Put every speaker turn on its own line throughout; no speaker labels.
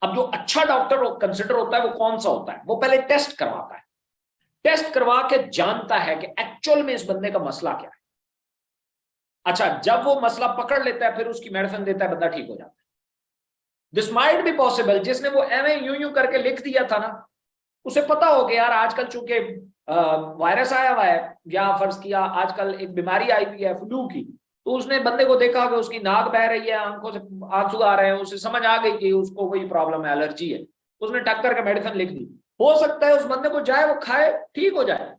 अब जो अच्छा डॉक्टर कंसिडर होता है वो कौन सा होता है? वो पहले टेस्ट करवाता है, टेस्ट करवा के जानता है कि एक्चुअल में इस बंदे का मसला क्या है। अच्छा, जब वो मसला पकड़ लेता है फिर उसकी मेडिसिन देता है, बंदा ठीक हो जाता है। दिस माइट बी पॉसिबल, जिसने वो एवं यूं करके लिख दिया था ना, उसे पता हो कि यार आजकल चूंकि वायरस आया हुआ है, या फर्ज किया आजकल एक बीमारी आई हुई है फ्लू की, तो उसने बंदे को देखा कि उसकी नाक बह रही है, आंखों से आंसू आ रहे हैं, उसे समझ आ गई कि उसको कोई प्रॉब्लम है, एलर्जी है, उसने टक करके मेडिसिन लिख दी। हो सकता है उस बंदे को जाए, वो खाए, ठीक हो जाए।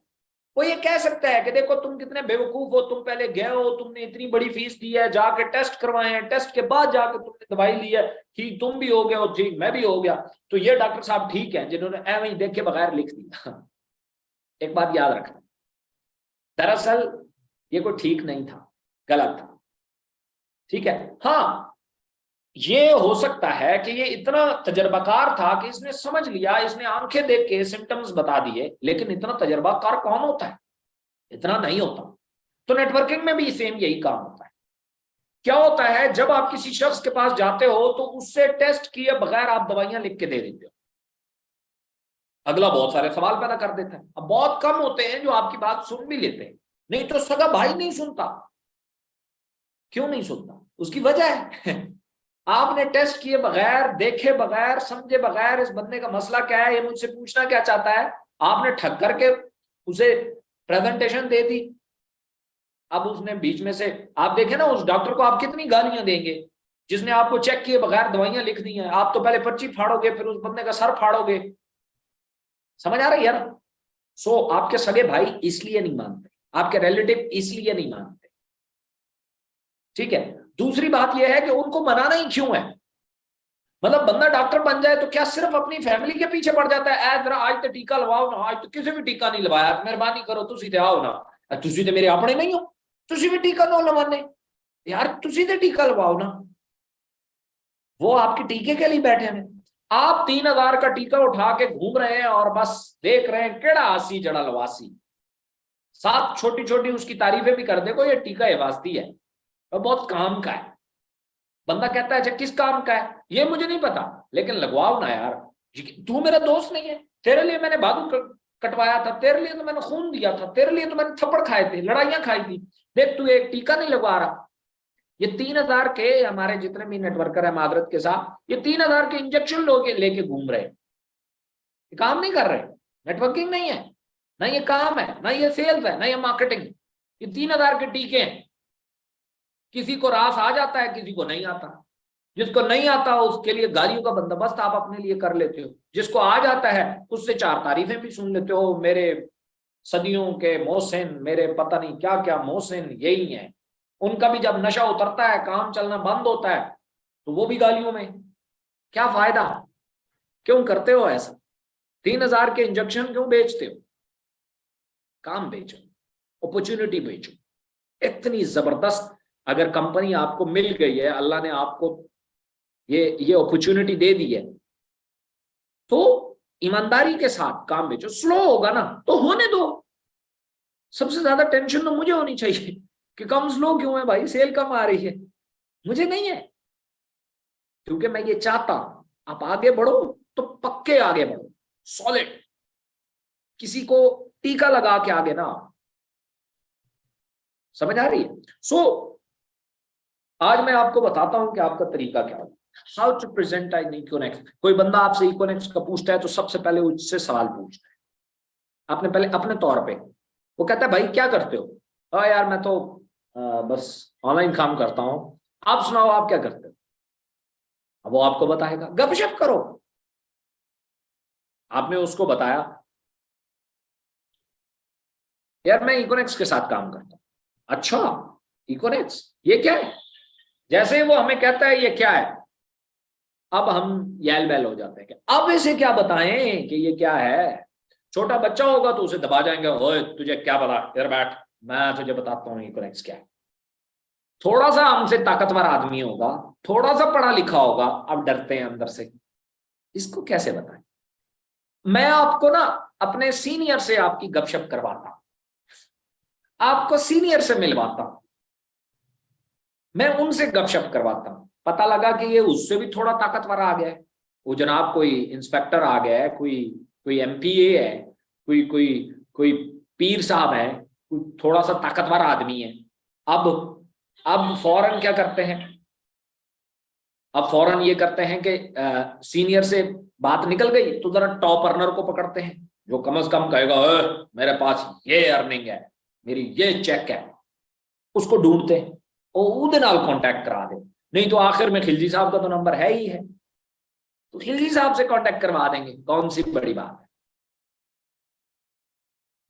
वो ये कह सकता है कि देखो तुम कितने बेवकूफ हो, तुम पहले गए हो, तुमने इतनी बड़ी फीस दी है, जाके टेस्ट करवाए हैं, टेस्ट के बाद जाके तुमने दवाई ली है, ठीक तुम भी हो गए हो, ठीक मैं भी हो गया, तो ये डॉक्टर साहब ठीक है जिन्होंने एवं ही देखे बगैर लिख दिया। एक बात याद रखना, दरअसल ये कोई ठीक नहीं था, गलत था, ठीक है। हाँ, ये हो सकता है कि ये इतना तजर्बाकार था कि इसने समझ लिया, इसने आंखें देख के सिम्टम्स बता दिए, लेकिन इतना तजर्बाकार कौन होता है? इतना नहीं होता। तो नेटवर्किंग में भी सेम यही काम होता है। क्या होता है, जब आप किसी शख्स के पास जाते हो तो उससे टेस्ट किए बगैर आप दवाइयां लिख के दे देते हो, अगला बहुत सारे सवाल पैदा कर देता है। अब बहुत कम होते हैं जो आपकी बात सुन भी लेते हैं, नहीं तो सगा भाई नहीं सुनता। क्यों नहीं सुनता? उसकी वजह है आपने टेस्ट किए बगैर, देखे बगैर, समझे बगैर इस बंदे का मसला क्या है, ये मुझसे पूछना क्या चाहता है, आपने ठग करके उसे प्रेजेंटेशन दे दी। अब उसने बीच में से, आप देखें ना उस डॉक्टर को आप कितनी गालियां देंगे जिसने आपको चेक किए बगैर दवाइयां लिख दी हैं। आप तो पहले पर्ची फाड़ोगे, फिर उस बंदे का सर फाड़ोगे। समझ आ रही है ना? सो आपके सगे भाई इसलिए नहीं मानते, आपके रिलेटिव इसलिए नहीं मानते, ठीक है। दूसरी बात यह है कि उनको मनाना ही क्यों है? मतलब बंदा डॉक्टर बन जाए तो क्या सिर्फ अपनी फैमिली के पीछे पड़ जाता है? जरा आज तो टीका लगवाओ ना, आज तो किसी भी टीका नहीं लगवाया, मेहरबानी करो तुसी ते आओ ना, तुसी तो मेरे अपने नहीं हो, तुसी भी टीका नो लगवाने, यार तुसी तो टीका लगवाओ ना। वो आपके टीके के लिए बैठे हैं, आप 3,000 का टीका उठा के घूम रहे हैं और बस देख रहे हैं केड़ा आसी जड़ा लवासी। साथ छोटी छोटी उसकी तारीफें भी कर देखो, ये टीका हिफाजती है और बहुत काम का है। बंदा कहता है अच्छा किस काम का है, ये मुझे नहीं पता, लेकिन लगवाओ ना यार, तू मेरा दोस्त नहीं है, तेरे लिए मैंने बाजू कटवाया था, तेरे लिए तो मैंने खून दिया था, तेरे लिए तो मैंने थप्पड़ खाए थे, लड़ाइयां खाई थी, देख तू एक टीका नहीं लगवा रहा। ये 3,000 के, हमारे जितने भी नेटवर्कर है मादरत के साथ, ये 3,000 के इंजेक्शन लेके घूम रहे, ये काम नहीं कर रहे, नेटवर्किंग नहीं है ना, ये काम है ना, ये सेल्स है ना, ये मार्केटिंग। ये 3,000 के टीके हैं, किसी को रास आ जाता है, किसी को नहीं आता। जिसको नहीं आता उसके लिए गालियों का बंदोबस्त आप अपने लिए कर लेते हो, जिसको आ जाता है उससे 4 तारीफें भी सुन लेते हो, मेरे सदियों के मोहसिन, मेरे पता नहीं क्या क्या मोहसिन यही हैं। उनका भी जब नशा उतरता है, काम चलना बंद होता है, तो वो भी गालियों में। क्या फायदा? क्यों करते हो ऐसा? 3,000 के इंजेक्शन क्यों बेचते हो? काम बेचो, अपॉर्चुनिटी बेचो। इतनी जबरदस्त अगर कंपनी आपको मिल गई है, अल्लाह ने आपको ये अपॉर्चुनिटी दे दी है, तो ईमानदारी के साथ काम बेचो। स्लो होगा ना तो होने दो। सबसे ज्यादा टेंशन तो मुझे होनी चाहिए कि कम स्लो क्यों है भाई, सेल कम आ रही है, मुझे नहीं है, क्योंकि मैं ये चाहता हूं आप आगे बढ़ो तो पक्के आगे बढ़ो, सॉलिड, किसी को टीका लगा के आगे ना। समझ आ रही है? आज मैं आपको बताता हूं कि आपका तरीका क्या होगा, हाउ टू प्रेजेंट एन इकोनेक्स। कोई बंदा आपसे इकोनेक्स का पूछता है तो सबसे पहले उससे सवाल पूछता है, आपने पहले अपने तौर पे। वो कहता है भाई क्या करते हो? हाँ यार मैं तो बस ऑनलाइन काम करता हूँ। आप सुनाओ आप क्या करते हो? अब वो आपको बताएगा, गपशप करो। आपने उसको बताया यार मैं इकोनेक्स के साथ काम करता हूँ। अच्छा, इकोनेक्स ये क्या है? जैसे ही वो हमें कहता है ये क्या है, अब हम यल बैल हो जाते हैं कि अब इसे क्या बताएं कि ये क्या है। छोटा बच्चा होगा तो उसे दबा जाएंगे, ओए तुझे क्या पता, इधर बैठ मैं तुझे बताता हूँ इकोनेक्स क्या है। थोड़ा सा हमसे ताकतवर आदमी होगा, थोड़ा सा पढ़ा लिखा होगा, अब डरते हैं अंदर से, इसको कैसे बताएं। मैं आपको ना अपने सीनियर से आपकी गपशप करवाता हूं, आपको सीनियर से मिलवाता हूं, मैं उनसे गपशप करवाता हूं, पता लगा कि ये उससे भी थोड़ा ताकतवर आ गया है, वो जनाब कोई इंस्पेक्टर आ गया है, कोई कोई एमपीए है, कोई कोई कोई पीर साहब है, कोई थोड़ा सा ताकतवर आदमी है। अब अब फौरन क्या करते हैं, अब फौरन ये करते हैं कि सीनियर से बात निकल गई तो जरा टॉप अर्नर को पकड़ते हैं, जो कम से कम कहेगा मेरे पास ये अर्निंग है, मेरी ये चेक है, उसको ढूंढते हैं और उहदे नाल कांटेक्ट करा दे। नहीं तो आखिर में खिलजी साहब का तो नंबर है ही है, तो खिलजी साहब से कांटेक्ट करवा देंगे, कौन सी बड़ी बात है।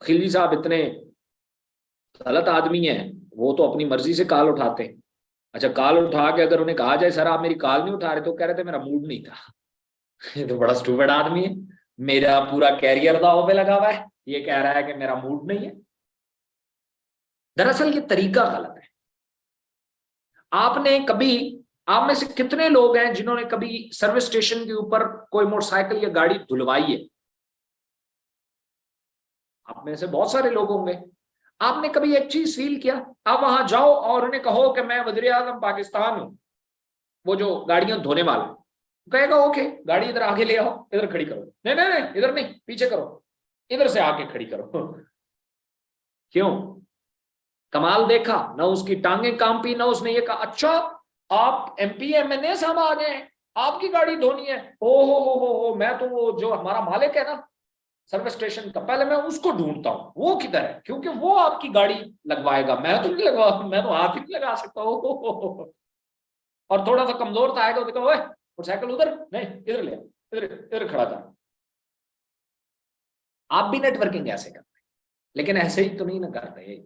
खिलजी साहब इतने गलत आदमी है, वो तो अपनी मर्जी से कॉल उठाते हैं। अच्छा, कॉल उठा के अगर उन्हें कहा जाए सर आप मेरी कॉल नहीं उठा रहे, तो कह रहे थे मेरा मूड नहीं था। ये तो बड़ा स्टूपिड आदमी है, मेरा पूरा कैरियर दांव पे लगा हुआ है, ये कह रहा है कि मेरा मूड नहीं है। दरअसल ये तरीका गलत है। आपने कभी, आप में से कितने लोग हैं जिन्होंने कभी सर्विस स्टेशन के ऊपर कोई मोटरसाइकिल या गाड़ी धुलवाई है? आप में से बहुत सारे लोग होंगे। आपने कभी एक चीज फील किया, आप वहां जाओ और उन्हें कहो कि मैं वज़ीर आज़म पाकिस्तान हूं, वो जो गाड़ियां धोने वाला कहेगा ओके गाड़ी इधर आगे ले आओ, इधर खड़ी करो, नहीं नहीं नहीं इधर नहीं पीछे करो, इधर से आके खड़ी करो। क्यों? कमाल देखा ना, उसकी टांगे कांपी ना, उसने ये कहा अच्छा आप एमपी एमएनए साहब आ गए, आपकी गाड़ी धोनी है, ओ हो, मैं तो वो जो हमारा मालिक है ना सर्विस स्टेशन का, पहले मैं उसको ढूंढता हूँ, वो किधर है, क्योंकि वो आपकी गाड़ी लगवाएगा, मैं तो नहीं लगवा, मैं तो हाथ ही नहीं लगा सकता। और थोड़ा सा कमजोर था आएगा, देखो मोटरसाइकिल उधर नहीं, इधर ले, इधर इधर खड़ा था। आप भी नेटवर्किंग ऐसे करते हैं, लेकिन ऐसे ही तो नहीं ना करते।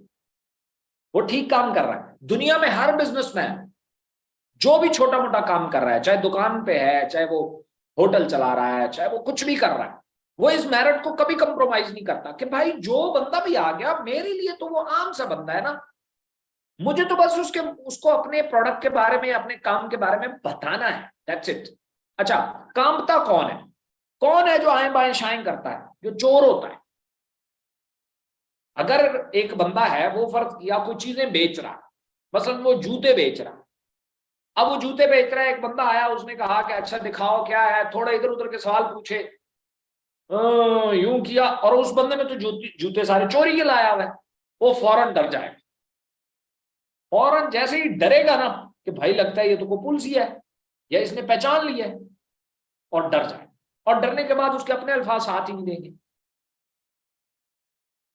वो ठीक काम कर रहा है। दुनिया में हर बिजनेसमैन जो भी छोटा मोटा काम कर रहा है, चाहे दुकान पे है, चाहे वो होटल चला रहा है, चाहे वो कुछ भी कर रहा है, वो इस मेरिट को कभी कंप्रोमाइज नहीं करता कि भाई जो बंदा भी आ गया मेरे लिए तो वो आम सा बंदा है ना, मुझे तो बस उसको अपने प्रोडक्ट के बारे में, अपने काम के बारे में बताना है, दैट्स इट। अच्छा, कामता कौन है? कौन है जो आए बाएं शाएं करता है, जो चोर होता है? अगर एक बंदा है वो फर्ज या कोई चीजें बेच रहा है, मसलन वो जूते बेच रहा है, अब वो जूते बेच रहा है, एक बंदा आया उसने कहा कि अच्छा दिखाओ क्या है, थोड़ा इधर उधर के सवाल पूछे, यूं किया, और उस बंदे में तो जूते सारे चोरी के लाया हुआ है, वो फौरन डर जाएगा। फौरन जैसे ही डरेगा ना कि भाई लगता है ये तो कोई पुलिस ही है या इसने पहचान लिया है, और डर जाए, और डरने के बाद उसके अपने अल्फाज साथ ही नहीं देंगे।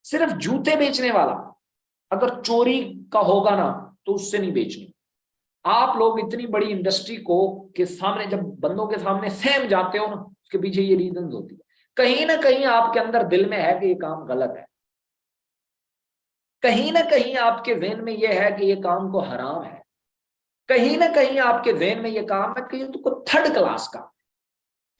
सिर्फ जूते बेचने वाला अगर चोरी का होगा ना तो उससे नहीं बेचनी। आप लोग इतनी बड़ी इंडस्ट्री को के सामने जब बंदों के सामने सहम जाते हो ना, उसके पीछे ये रीजन होती है, कहीं ना कहीं आपके अंदर दिल में है कि ये काम गलत है, कहीं ना कहीं आपके ज़हन में ये है कि ये काम को हराम है, कहीं ना कहीं आपके ज़हन में ये काम है कि ये तो थर्ड क्लास का,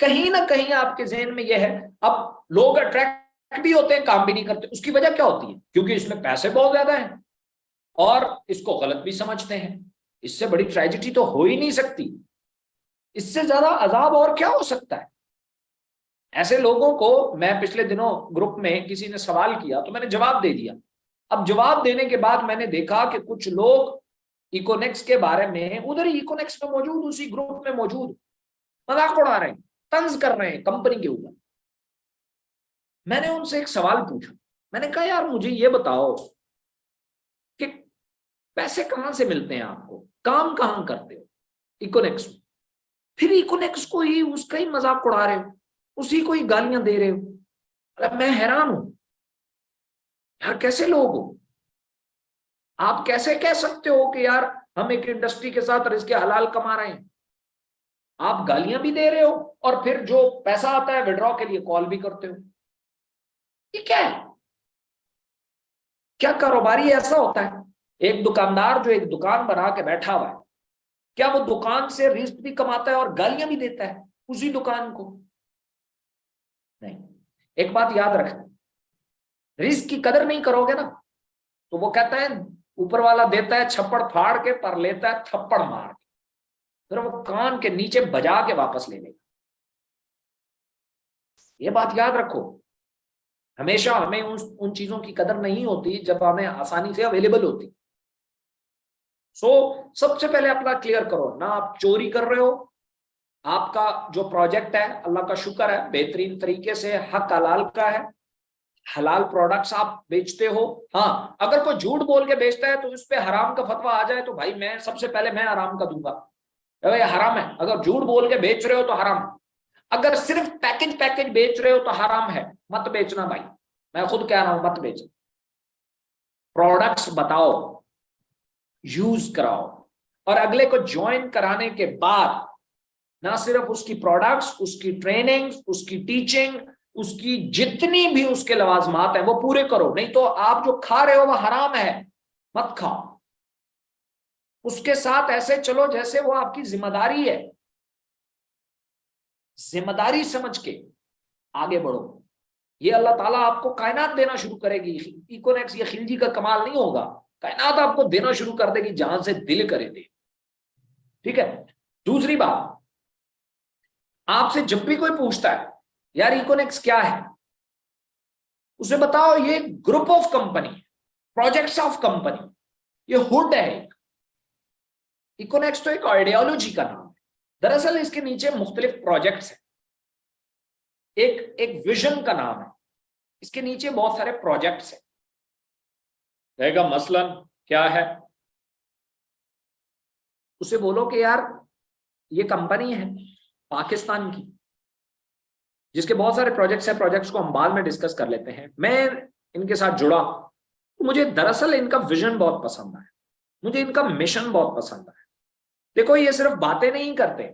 कहीं ना कहीं आपके ज़हन में ये है। अब लोग अट्रैक्ट भी होते हैं, काम भी नहीं करते, उसकी वजह क्या होती है? क्योंकि इसमें पैसे बहुत ज्यादा हैं और इसको गलत भी समझते हैं। इससे बड़ी ट्रेजेडी तो हो ही नहीं सकती, इससे ज्यादा अजाब और क्या हो सकता है? ऐसे लोगों को मैं पिछले दिनों ग्रुप में किसी ने सवाल किया तो मैंने जवाब दे दिया। अब जवाब देने के बाद मैंने देखा कि कुछ लोग इकोनेक्स के बारे में, उधर ही इकोनेक्स में मौजूद, उसी ग्रुप में मौजूद, मजाक उड़ा रहे हैं, तंज कर रहे हैं कंपनी के ऊपर। मैंने उनसे एक सवाल पूछा, मैंने कहा यार मुझे ये बताओ कि पैसे कहां से मिलते हैं आपको, काम कहां करते हो? इकोनेक्स में। फिर इकोनेक्स को ही, उसका ही मजाक उड़ा रहे हो, उसी को ही गालियां दे रहे हो। अरे मैं हैरान हूं यार, कैसे लोग हो आप? कैसे कह सकते हो कि यार हम एक इंडस्ट्री के साथ रिस्क हलाल कमा रहे हैं? आप गालियां भी दे रहे हो और फिर जो पैसा आता है विड्रॉ के लिए कॉल भी करते हो। ये क्या है? क्या कारोबारी ऐसा होता है? एक दुकानदार जो एक दुकान बना के बैठा हुआ है, क्या वो दुकान से रिस्क भी कमाता है और गालियां भी देता है उसी दुकान को? नहीं। एक बात याद रखना, रिस्क की कदर नहीं करोगे ना तो वो कहता है ऊपर वाला देता है छप्पड़ फाड़ के पर लेता है थप्पड़ मार के, फिर वो कान के नीचे बजा के वापस ले लेगा। ये बात याद रखो। हमेशा हमें उन चीजों की कदर नहीं होती जब हमें आसानी से अवेलेबल होती। सबसे पहले अपना क्लियर करो ना, आप चोरी कर रहे हो आपका जो प्रोजेक्ट है अल्लाह का शुक्र है बेहतरीन तरीके से हक हलाल का है, हलाल प्रोडक्ट्स आप बेचते हो। हाँ, अगर कोई झूठ बोल के बेचता है तो उस पर हराम का फतवा आ जाए तो भाई मैं सबसे पहले मैं हराम का दूंगा, भाई हराम है। अगर झूठ बोल के बेच रहे हो तो हराम है, अगर सिर्फ पैकेज पैकेज बेच रहे हो तो हराम है, मत बेचना भाई, मैं खुद कह रहा हूं मत बेचना। प्रोडक्ट्स बताओ, यूज कराओ, और अगले को ज्वाइन कराने के बाद ना सिर्फ उसकी प्रोडक्ट्स, उसकी ट्रेनिंग, उसकी टीचिंग, उसकी जितनी भी उसके लवाजमात हैं वो पूरे करो। नहीं तो आप जो खा रहे हो वो हराम है, मत खाओ। उसके साथ ऐसे चलो जैसे वो आपकी जिम्मेदारी है, जिम्मेदारी समझ के आगे बढ़ो। ये अल्लाह ताला आपको कायनात देना शुरू करेगी। इकोनेक्स ये खिलजी का कमाल नहीं होगा, कायनात आपको देना शुरू कर देगी जहां से दिल करे दे। ठीक है। दूसरी बात, आपसे जब भी कोई पूछता है यार इकोनेक्स क्या है, उसे बताओ ये group of company, projects of company, ये हुड है। इकोनेक्स तो एक आइडियोलॉजी का नाम है, दरअसल इसके नीचे मुख्तलिफ प्रोजेक्ट्स हैं, एक एक विजन का नाम है, इसके नीचे बहुत सारे प्रोजेक्ट्स हैं। रहेगा मसलन क्या है, उसे बोलो कि यार ये कंपनी है पाकिस्तान की जिसके बहुत सारे प्रोजेक्ट्स हैं, प्रोजेक्ट्स को हम बाद में डिस्कस कर लेते हैं। मैं इनके साथ जुड़ा तो मुझे दरअसल इनका विजन बहुत पसंद आया, मुझे इनका मिशन बहुत पसंद आया। देखो ये सिर्फ बातें नहीं करते,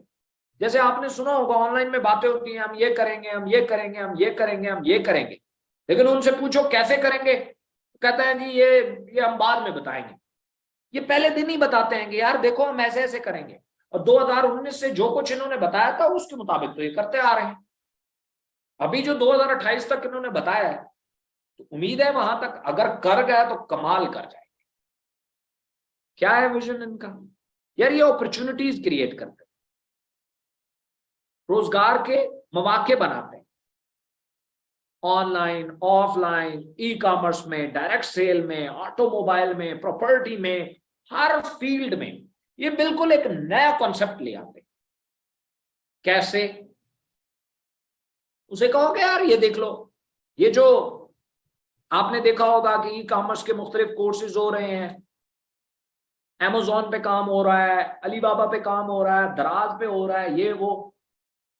जैसे आपने सुना होगा ऑनलाइन में बातें होती हैं, हम ये करेंगे, हम ये करेंगे, हम ये करेंगे, हम ये करेंगे, लेकिन उनसे पूछो कैसे करेंगे, कहते हैं जी ये हम बाद में बताएंगे। ये पहले दिन ही बताते हैं कि यार देखो हम ऐसे ऐसे करेंगे, और 2019 से जो कुछ इन्होंने बताया था उसके मुताबिक तो ये करते आ रहे हैं। अभी जो 2028 तक इन्होंने बताया है तो उम्मीद है वहां तक अगर कर गया तो कमाल कर जाएंगे। क्या है विजन इनका, यार ये अपॉर्चुनिटीज क्रिएट करते हैं, रोजगार के मौके बनाते हैं, ऑनलाइन ऑफलाइन, ई कॉमर्स में, डायरेक्ट सेल में, ऑटोमोबाइल में, प्रॉपर्टी में, हर फील्ड में ये बिल्कुल एक नया कॉन्सेप्ट ले आते हैं। कैसे, उसे कहोगे यार ये देख लो, ये जो आपने देखा होगा कि ई कॉमर्स के मुख्तलिफ कोर्सेज हो रहे हैं, अमेजोन पे काम हो रहा है, अलीबाबा पे काम हो रहा है, दराज पे हो रहा है, ये वो,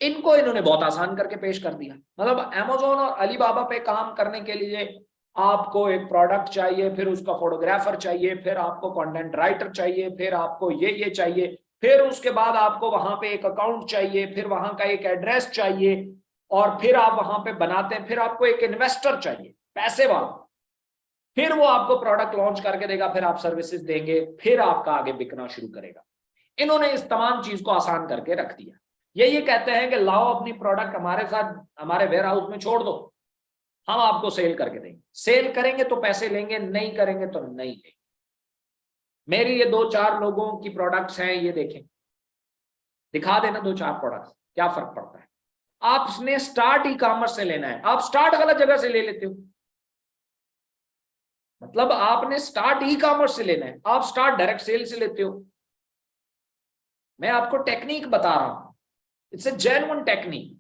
इनको इन्होंने बहुत आसान करके पेश कर दिया। मतलब अमेजोन और अलीबाबा पे काम करने के लिए आपको एक प्रोडक्ट चाहिए, फिर उसका फोटोग्राफर चाहिए, फिर आपको कंटेंट राइटर चाहिए, फिर आपको ये चाहिए, फिर उसके बाद आपको वहां पे एक अकाउंट चाहिए, फिर वहां का एक एड्रेस चाहिए, और फिर आप वहां पे बनाते हैं, फिर आपको एक इन्वेस्टर चाहिए पैसे वाला, फिर वो आपको प्रोडक्ट लॉन्च करके देगा, फिर आप सर्विसेज देंगे, फिर आपका आगे बिकना शुरू करेगा। इन्होंने इस तमाम चीज को आसान करके रख दिया। ये कहते हैं कि लाओ अपनी प्रोडक्ट हमारे साथ, हमारे वेयर हाउस में छोड़ दो, हम आपको सेल करके देंगे, सेल करेंगे तो पैसे लेंगे, नहीं करेंगे तो नहीं लेंगे। मेरी ये 2-4 लोगों की प्रोडक्ट्स हैं, ये देखें, दिखा देना 2-4 प्रोडक्ट्स, क्या फर्क पड़ता है। आपने स्टार्ट ई कॉमर्स से लेना है, आप स्टार्ट गलत जगह से ले लेते हो। मतलब आपने स्टार्ट ई कॉमर्स से लेना है, आप स्टार्ट डायरेक्ट सेल से लेते हो। मैं आपको टेक्निक बता रहा हूं, इट्स ए जेन्युइन टेक्निक,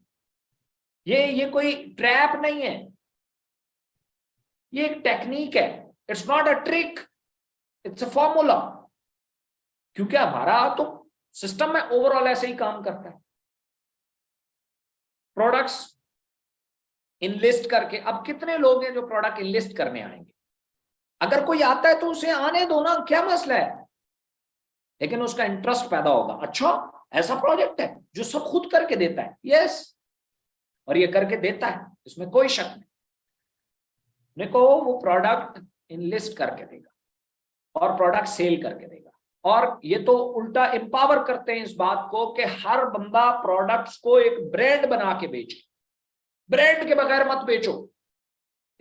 ये कोई ट्रैप नहीं है, ये एक टेक्निक है, it's not a trick, it's a formula. क्योंकि हमारा तो सिस्टम में ओवरऑल ऐसे ही काम करता है। प्रोडक्ट्स इनलिस्ट करके, अब कितने लोग हैं जो प्रोडक्ट इनलिस्ट करने आएंगे, अगर कोई आता है तो उसे आने दो ना, क्या मसला है, लेकिन उसका इंटरेस्ट पैदा होगा, अच्छा ऐसा प्रोजेक्ट है जो सब खुद करके देता है, यस, और ये करके देता है, इसमें कोई शक नहीं। देखो वो प्रोडक्ट इनलिस्ट करके देगा और प्रोडक्ट सेल करके देगा, और ये तो उल्टा एम्पावर करते हैं इस बात को कि हर बंदा प्रोडक्ट्स को एक ब्रांड बना के बेचे, ब्रांड के बगैर मत बेचो,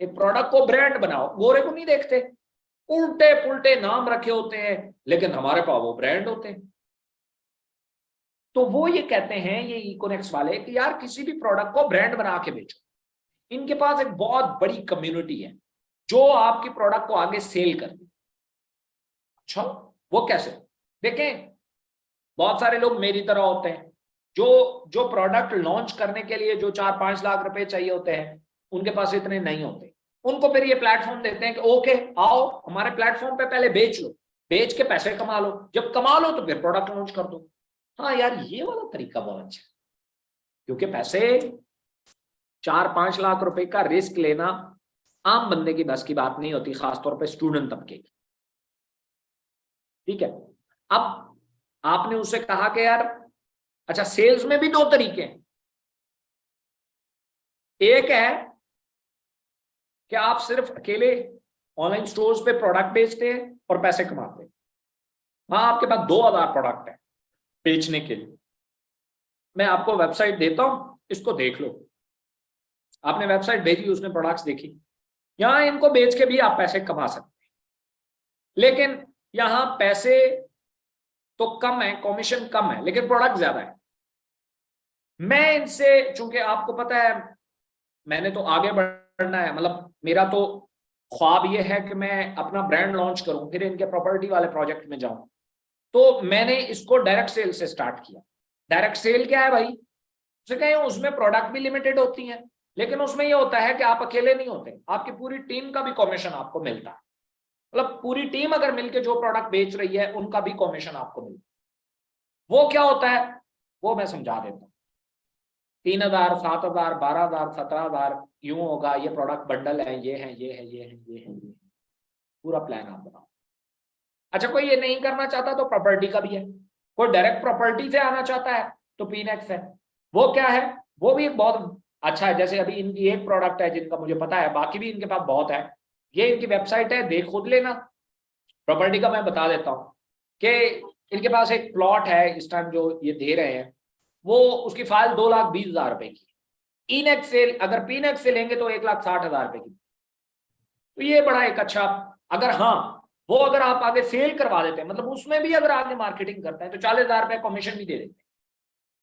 एक प्रोडक्ट को ब्रांड बनाओ। गोरे को नहीं देखते, उल्टे पुल्टे नाम रखे होते हैं, लेकिन हमारे पास वो ब्रांड होते हैं। तो वो ये कहते हैं ये इकोनेक्स वाले कि यार किसी भी प्रोडक्ट को ब्रांड बना के बेचो। इनके पास एक बहुत बड़ी कम्युनिटी है जो आपकी प्रोडक्ट को आगे सेल करती है। अच्छा वो कैसे, देखें बहुत सारे लोग मेरी तरह होते हैं जो जो प्रोडक्ट लॉन्च करने के लिए जो 4-5 लाख रुपए चाहिए होते हैं, उनके पास इतने नहीं होते। उनको फिर ये प्लेटफॉर्म देते हैं कि ओके आओ हमारे प्लेटफॉर्म पे पहले बेच लो, बेच के पैसे कमा लो, जब कमा लो तो फिर प्रोडक्ट लॉन्च कर दो। हाँ यार, ये वाला तरीका बहुत अच्छा है, क्योंकि पैसे 4-5 लाख रुपए का रिस्क लेना आम बंदे की बस की बात नहीं होती, खासतौर पे स्टूडेंट तबके की। ठीक है, अब आपने उससे कहा कि यार अच्छा, सेल्स में भी 2 तरीके हैं। एक है कि आप सिर्फ अकेले ऑनलाइन स्टोर्स पे प्रोडक्ट बेचते हैं और पैसे कमाते हैं। हाँ, आपके पास 2000 प्रोडक्ट है बेचने के लिए, मैं आपको वेबसाइट देता हूं, इसको देख लो। आपने वेबसाइट भेजी, उसने प्रोडक्ट्स देखी, यहां इनको बेच के भी आप पैसे कमा सकते हैं, लेकिन यहां पैसे तो कम है, कमीशन कम है, लेकिन प्रोडक्ट ज्यादा है। मैं इनसे, चूंकि आपको पता है मैंने तो आगे बढ़ना है, मतलब मेरा तो ख्वाब ये है कि मैं अपना ब्रांड लॉन्च करूं, फिर इनके प्रॉपर्टी वाले प्रोजेक्ट में जाऊं, तो मैंने इसको डायरेक्ट सेल से स्टार्ट किया। डायरेक्ट सेल क्या है भाई, उसे कहें उसमें प्रोडक्ट भी लिमिटेड होती हैं, लेकिन उसमें ये होता है कि आप अकेले नहीं होते, आपकी पूरी टीम का भी कमीशन आपको मिलता है। मतलब पूरी टीम अगर मिलकर जो प्रोडक्ट बेच रही है उनका भी कमीशन आपको मिलता है। वो क्या होता है वो मैं समझा देता हूँ। 3000, 7000, 12000, 17000 यूं होगा, ये प्रोडक्ट बंडल है, ये है, ये है, ये है, ये है, ये है। पूरा प्लान आप बनाओ। अच्छा, कोई ये नहीं करना चाहता तो प्रॉपर्टी का भी है, कोई डायरेक्ट प्रॉपर्टी से आना चाहता है तो पीनेक्स है। वो क्या है, वो भी एक बहुत अच्छा है। जैसे अभी इनकी एक प्रोडक्ट है जिनका मुझे पता है, बाकी भी इनके पास बहुत है। ये इनकी वेबसाइट है, देख खुद लेना। प्रॉपर्टी का मैं बता देता हूँ कि इनके पास एक प्लॉट है इस टाइम जो ये दे रहे हैं, वो उसकी फाइल 2,20,000 रुपए की। इनेक्स से अगर पीनेक्स से लेंगे तो 1,60,000 रुपए की। तो ये बड़ा एक अच्छा, अगर हाँ वो अगर आप आगे सेल करवा देते हैं, मतलब उसमें भी अगर आगे मार्केटिंग करते हैं तो 40,000 रुपए कमीशन भी दे देते हैं।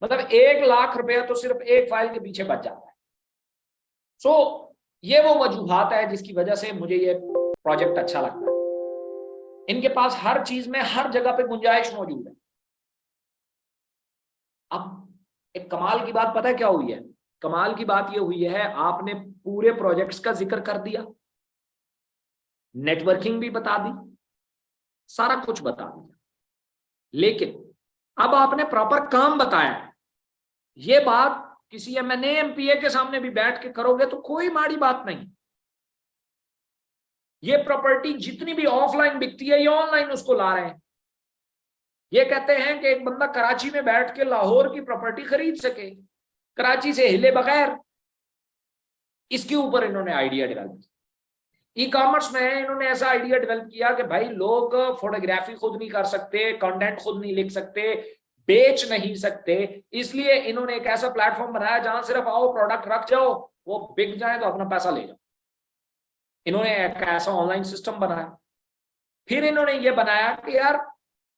मतलब 1,00,000 रुपया तो सिर्फ एक फाइल के पीछे बच जाता है। सो ये वो वजूहात है जिसकी वजह से मुझे ये प्रोजेक्ट अच्छा लगता है। इनके पास हर चीज में हर जगह पे गुंजाइश मौजूद है। अब एक कमाल की बात पता है क्या हुई है, कमाल की बात ये हुई है, आपने पूरे प्रोजेक्ट्स का जिक्र कर दिया, नेटवर्किंग भी बता दी, सारा कुछ बता दिया, लेकिन अब आपने प्रॉपर काम बताया है। ये बात किसी एमएनए एमपीए के सामने भी बैठ के करोगे तो कोई माड़ी बात नहीं। ये प्रॉपर्टी जितनी भी ऑफलाइन बिकती है ये ऑनलाइन उसको ला रहे हैं। ये कहते हैं कि एक बंदा कराची में बैठ के लाहौर की प्रॉपर्टी खरीद सके, कराची से हिले बगैर। इसके ऊपर इन्होंने आइडिया डेवलप किया। ई कॉमर्स में इन्होंने ऐसा आइडिया डेवलप किया कि भाई लोग फोटोग्राफी खुद नहीं कर सकते, कंटेंट खुद नहीं लिख सकते, बेच नहीं सकते, इसलिए इन्होंने एक ऐसा प्लेटफॉर्म बनाया जहां सिर्फ आओ प्रोडक्ट रख जाओ, वो बिक जाए तो अपना पैसा ले जाओ। इन्होंने एक ऐसा ऑनलाइन सिस्टम बनाया। फिर इन्होंने ये बनाया कि यार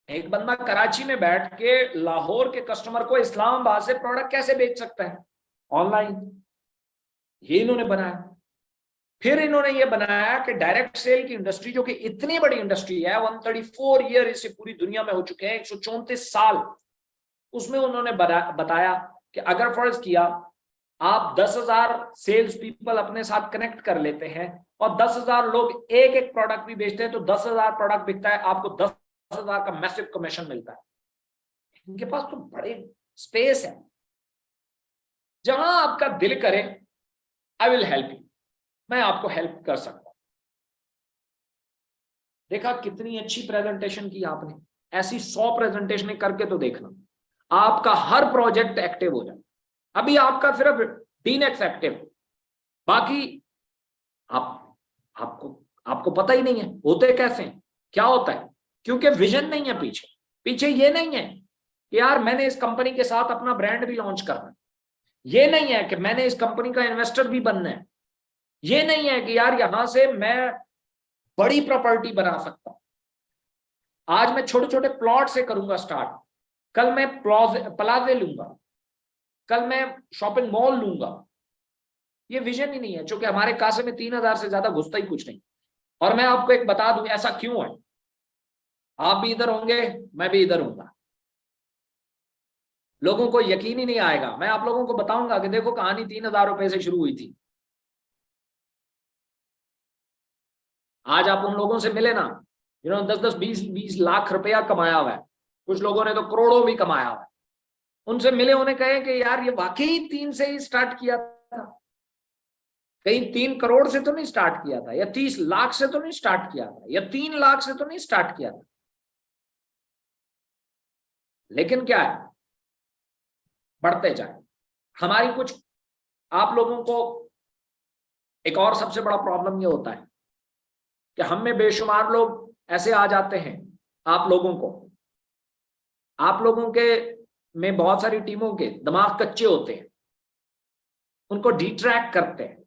एक बंदा कराची में बैठ के लाहौर के कस्टमर को इस्लामाबाद से प्रोडक्ट कैसे बेच सकता है ऑनलाइन, ये इन्होंने बनाया। फिर इन्होंने ये बनाया कि डायरेक्ट सेल की इंडस्ट्री जो कि इतनी बड़ी इंडस्ट्री है, 134 ईयर इसे पूरी दुनिया में हो चुके हैं, 134 साल, उसमें उन्होंने बताया कि अगर फर्ज किया आप 10,000 सेल्स पीपल अपने साथ कनेक्ट कर लेते हैं और 10,000 लोग एक एक प्रोडक्ट भी बेचते हैं तो 10,000 प्रोडक्ट बिकता है, आपको 10,000 का मैसिव कमीशन मिलता है। इनके पास तो बड़े स्पेस है, जहां आपका दिल करे आई विल हेल्प यू, मैं आपको हेल्प कर सकता हूं। देखा कितनी अच्छी प्रेजेंटेशन की आपने, ऐसी 100 प्रेजेंटेशन करके तो देखना, आपका हर प्रोजेक्ट एक्टिव हो जाए। अभी आपका सिर्फ डीनेक्स एक्टिव, बाकी आप आपको आपको पता ही नहीं है होते कैसे हैं, क्या होता है, क्योंकि विजन नहीं है पीछे। पीछे ये नहीं है कि यार मैंने इस कंपनी के साथ अपना ब्रांड भी लॉन्च करना है, ये नहीं है कि मैंने इस कंपनी का इन्वेस्टर भी बनना है, ये नहीं है कि यार यहां से मैं बड़ी प्रॉपर्टी बना सकता हूं। आज मैं छोटे छोटे प्लॉट से करूंगा स्टार्ट, कल मैं प्लाजे लूंगा, कल मैं शॉपिंग मॉल लूंगा। ये विजन ही नहीं है, क्योंकि हमारे कासे में 3,000 से ज्यादा घुसता ही कुछ नहीं। और मैं आपको एक बता दूं ऐसा क्यों है, आप भी इधर होंगे मैं भी इधर हूंगा, लोगों को यकीन ही नहीं आएगा। मैं आप लोगों को बताऊंगा कि देखो कहानी 3,000 रुपए से शुरू हुई थी। आज आप उन लोगों से मिले ना जिन्होंने 10-10 20-20 लाख रुपया कमाया हुआ है, कुछ लोगों ने तो करोड़ों भी कमाया हुआ है। उनसे मिले, उन्हें कहे कि यार ये वाकई 3 से ही स्टार्ट किया था, कहीं 3 करोड़ से तो नहीं स्टार्ट किया था, या 30 लाख से तो नहीं स्टार्ट किया था, या 3 लाख से तो नहीं स्टार्ट किया था। लेकिन क्या है, बढ़ते जाए। हमारी कुछ, आप लोगों को एक और सबसे बड़ा प्रॉब्लम ये होता है कि हम में बेशुमार लोग ऐसे आ जाते हैं, आप लोगों के में बहुत सारी टीमों के दिमाग कच्चे होते हैं, उनको डिट्रैक्ट करते हैं।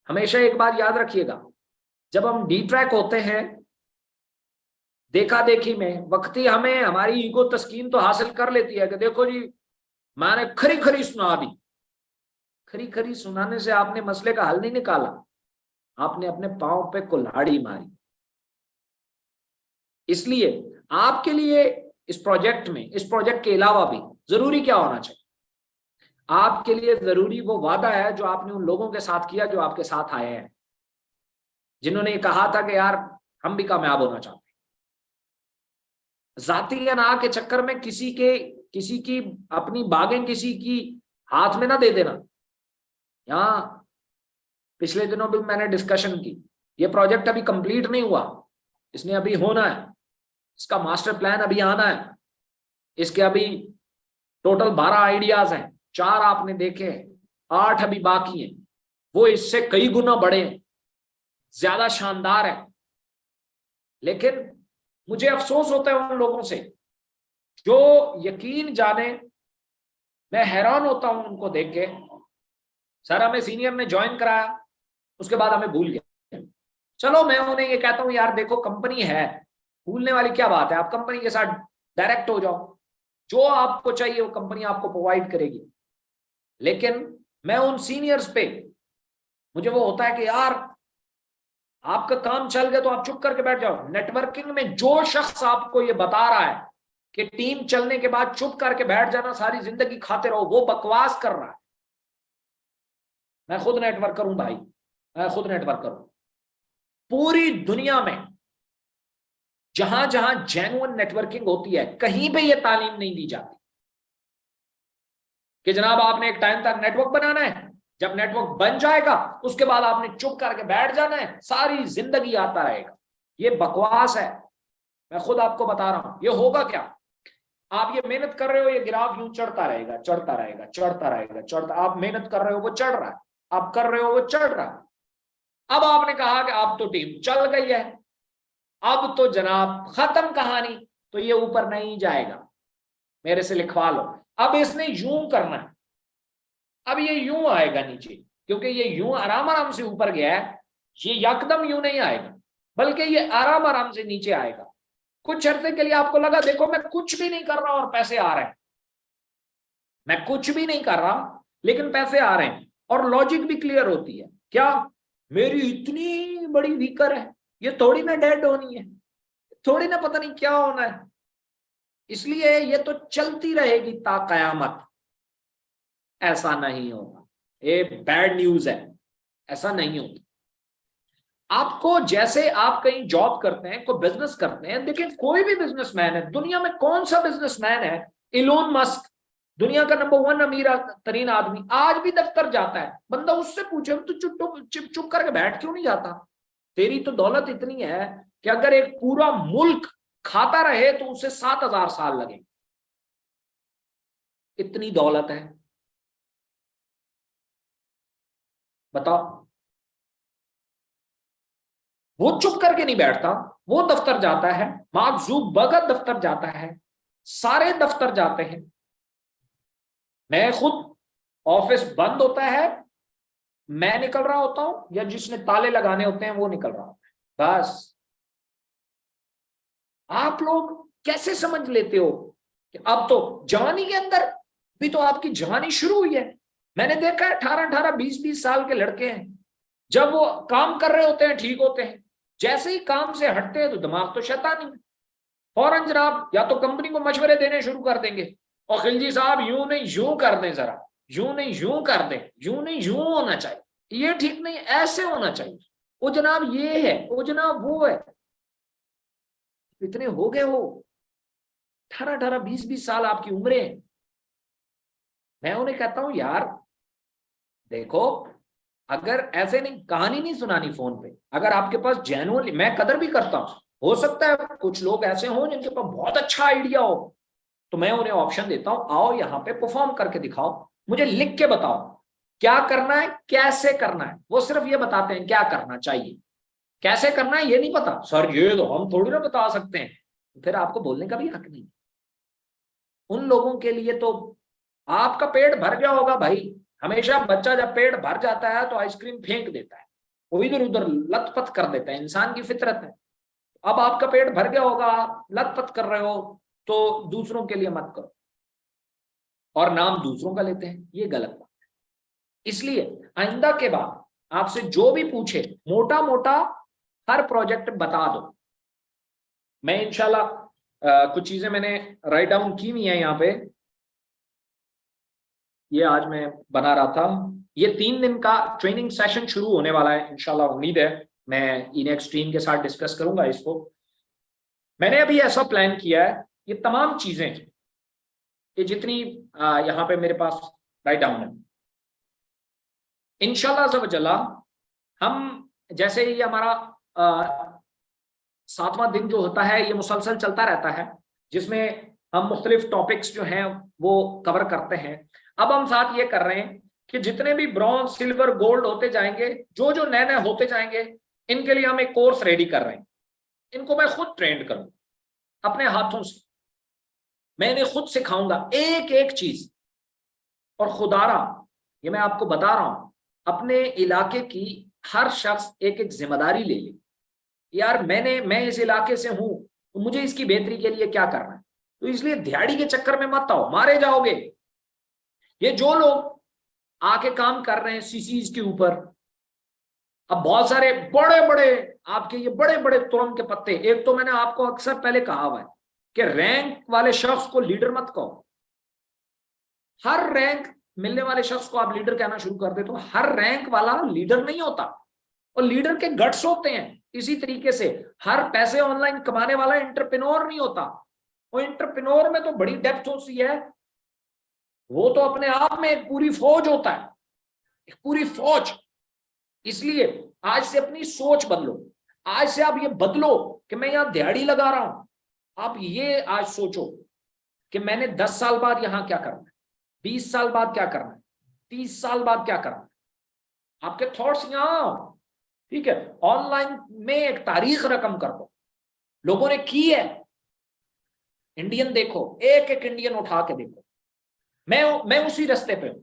हमेशा एक बात याद रखिएगा, जब हम डिट्रैक्ट होते हैं देखा देखी में, वक्ती हमें हमारी ईगो तस्कीन तो हासिल कर लेती है कि देखो जी मैंने खरी खरी सुना दी। खरी खरी सुनाने से आपने मसले का हल नहीं निकाला, आपने अपने पांव पे कुल्हाड़ी मारी। इसलिए आपके लिए इस प्रोजेक्ट में, इस प्रोजेक्ट के अलावा भी जरूरी क्या होना चाहिए, आपके लिए जरूरी वो वादा है जो आपने उन लोगों के साथ किया जो आपके साथ आए हैं, जिन्होंने ये कहा था कि यार हम भी कामयाब होना चाहते हैं। जाती अना के चक्कर में किसी की अपनी बागें किसी की हाथ में ना दे देना। यहां पिछले दिनों भी मैंने डिस्कशन की, ये प्रोजेक्ट अभी कंप्लीट नहीं हुआ, इसने अभी होना है, इसका मास्टर प्लान अभी आना है, इसके अभी टोटल 12 आइडियाज हैं, 4 आपने देखे हैं, 8 अभी बाकी हैं, वो इससे कई गुना बड़े हैं, ज्यादा शानदार है। लेकिन मुझे अफसोस होता है उन लोगों से जो, यकीन जाने मैं हैरान होता हूं उनको देख के, सर हमें सीनियर ने ज्वाइन कराया उसके बाद हमें भूल गया। चलो मैं उन्हें ये कहता हूं यार देखो कंपनी है, भूलने वाली क्या बात है, आप कंपनी के साथ डायरेक्ट हो जाओ, जो आपको चाहिए वो कंपनी आपको प्रोवाइड करेगी। लेकिन मैं उन सीनियर्स पे, मुझे वो होता है कि यार आपका काम चल गया तो आप चुप करके बैठ जाओ। नेटवर्किंग में जो शख्स आपको ये बता रहा है कि टीम चलने के बाद चुप करके बैठ जाना, सारी जिंदगी खाते रहो, वो बकवास कर रहा है। मैं खुद नेटवर्कर हूं भाई, मैं खुद नेटवर्कर हूं। पूरी दुनिया में जहां जहां जेन्युइन नेटवर्किंग होती है कहीं पे ये तालीम नहीं दी जाती कि जनाब आपने एक टाइम तक नेटवर्क बनाना है, जब नेटवर्क बन जाएगा उसके बाद आपने चुप करके बैठ जाना है, सारी जिंदगी आता रहेगा। ये बकवास है, मैं खुद आपको बता रहा हूं। ये होगा क्या, आप ये मेहनत कर रहे हो, ये ग्राफ यूं चढ़ता रहेगा, चढ़ता रहेगा, चढ़ता रहेगा, चढ़ता, आप मेहनत कर रहे हो वो चढ़ रहा है, आप कर रहे हो वो चढ़ रहा है। अब आपने कहा कि अब तो टीम चल गई है, अब तो जनाब खत्म कहानी, तो ये ऊपर नहीं जाएगा, मेरे से लिखवा लो। अब इसने यूं करना है, अब ये यूं आएगा नीचे, क्योंकि ये यूं आराम आराम से ऊपर गया है, ये यकदम यूं नहीं आएगा, बल्कि ये आराम आराम से नीचे आएगा। कुछ अरसे के लिए आपको लगा देखो मैं कुछ भी नहीं कर रहा और पैसे आ रहे हैं, मैं कुछ भी नहीं कर रहा लेकिन पैसे आ रहे हैं, और लॉजिक भी क्लियर होती है, क्या मेरी इतनी बड़ी वीकर है, ये थोड़ी ना डेड होनी है, थोड़ी ना पता नहीं क्या होना है, इसलिए ये तो चलती रहेगी ता कयामत। ऐसा नहीं होगा, ये बैड न्यूज है, ऐसा नहीं होता। आपको, जैसे आप कहीं जॉब करते हैं, कोई बिजनेस करते हैं, देखिए कोई भी बिजनेसमैन है दुनिया में, कौन सा बिजनेसमैन है, इलोन मस्क दुनिया का नंबर 1 अमीर तरीन आदमी, आज भी दफ्तर जाता है, बंदा उससे पूछे तो चुप चुप करके बैठ क्यों नहीं जाता। तेरी तो दौलत इतनी है कि अगर एक पूरा मुल्क खाता रहे तो उसे 7,000 साल लगे, इतनी दौलत है, बताओ। वो चुप करके नहीं बैठता, वो दफ्तर जाता है, मार्क ज़ुकरबर्ग दफ्तर जाता है, सारे दफ्तर जाते हैं। मैं खुद, ऑफिस बंद होता है, मैं निकल रहा होता हूं, या जिसने ताले लगाने होते हैं वो निकल रहा होता है, बस। आप लोग कैसे समझ लेते हो कि अब तो जवानी के अंदर भी तो आपकी जवानी शुरू हुई है। मैंने देखा है 18-18, 20-20 साल के लड़के हैं, जब वो काम कर रहे होते हैं ठीक होते हैं, जैसे ही काम से हटते हैं तो दिमाग तो शैतानी है, फौरन जनाब या तो कंपनी को मशवरे देने शुरू कर देंगे, और खिलजी साहब यूं नहीं यूं कर दें, जरा यूं नहीं यूं कर दें, यूं नहीं यूं होना चाहिए, ये ठीक नहीं, ऐसे होना चाहिए, वो जनाब ये है, वो जनाब वो है। इतने हो गए हो, 18-18 20-20 साल आपकी उम्रें हैं। मैं उन्हें कहता हूं यार देखो, अगर ऐसे नहीं, कहानी नहीं सुनानी फोन पे, अगर आपके पास जेन्युइनली, मैं कदर भी करता हूं, हो सकता है कुछ लोग ऐसे हों जिनके पास बहुत अच्छा आइडिया हो, तो मैं उन्हें ऑप्शन देता हूं, आओ यहाँ पे परफॉर्म करके दिखाओ, मुझे लिख के बताओ क्या करना है, कैसे करना है। वो सिर्फ ये बताते हैं क्या करना चाहिए, कैसे करना है ये नहीं पता। सर ये तो हम थोड़ी ना बता सकते हैं, फिर आपको बोलने का भी हक नहीं। उन लोगों के लिए तो आपका पेट भर गया होगा भाई। हमेशा बच्चा जब पेट भर जाता है तो आइसक्रीम फेंक देता है, वो इधर उधर लथपथ कर देता है, इंसान की फितरत है। अब आपका पेट भर गया होगा, लथपथ कर रहे हो, तो दूसरों के लिए मत करो, और नाम दूसरों का लेते हैं, ये गलत बात है। इसलिए आइंदा के बाद आपसे जो भी पूछे, मोटा मोटा हर प्रोजेक्ट बता दो। मैं इंशाल्लाह कुछ चीजें मैंने राइट डाउन की हुई है यहाँ पे, ये आज मैं बना रहा था। ये 3 दिन का ट्रेनिंग सेशन शुरू होने वाला है इंशाल्लाह, उम्मीद है मैं इनेक्स टीम के साथ डिस्कस करूंगा इसको। मैंने अभी ऐसा प्लान किया है, ये तमाम चीजें, ये जितनी यहाँ पे मेरे पास राइट डाउन है, इंशाल्लाह सब जला, हम जैसे ही हमारा 7वां दिन जो होता है ये मुसलसल चलता रहता है, जिसमें हम मुख्तलिफ टॉपिक्स जो हैं वो कवर करते हैं। अब हम साथ ये कर रहे हैं कि जितने भी ब्रॉन्ज सिल्वर गोल्ड होते जाएंगे, जो जो नए नए होते जाएंगे, इनके लिए हम एक कोर्स रेडी कर रहे हैं। इनको मैं खुद ट्रेंड करूंगा अपने हाथों से, मैं इन्हें खुद सिखाऊंगा एक एक चीज। और खुदारा ये मैं आपको बता रहा हूं, अपने इलाके की हर शख्स एक एक जिम्मेदारी ले ले, यार मैं इस इलाके से हूं तो मुझे इसकी बेहतरी के लिए क्या करना है। तो इसलिए दिहाड़ी के चक्कर में मत आओ, मारे जाओगे। ये जो लोग आके काम कर रहे हैं सीसीज के ऊपर, अब बहुत सारे बड़े बड़े आपके ये बड़े बड़े तुरम के पत्ते, एक तो मैंने आपको अक्सर पहले कहा हुआ है कि रैंक वाले शख्स को लीडर मत कहो। हर रैंक मिलने वाले शख्स को आप लीडर कहना शुरू कर दे तो हर रैंक वाला लीडर नहीं होता, और लीडर के गट्स होते हैं। इसी तरीके से हर पैसे ऑनलाइन कमाने वाला एंटरप्रेन्योर नहीं होता, वो एंटरप्रेन्योर में तो बड़ी डेप्थ होती है, वो तो अपने आप में एक पूरी फौज होता है, एक पूरी फौज। इसलिए आज से अपनी सोच बदलो, आज से आप ये बदलो कि मैं यहां दिहाड़ी लगा रहा हूं। आप ये आज सोचो कि मैंने 10 साल बाद यहां क्या करना है, 20 साल बाद क्या करना है, 30 साल बाद क्या करना है। आपके थॉट्स यहां, ठीक है, ऑनलाइन में एक तारीख रकम कर दो। लोगों ने की है, इंडियन देखो, एक एक इंडियन उठा के देखो। मैं उसी रास्ते पे हूं।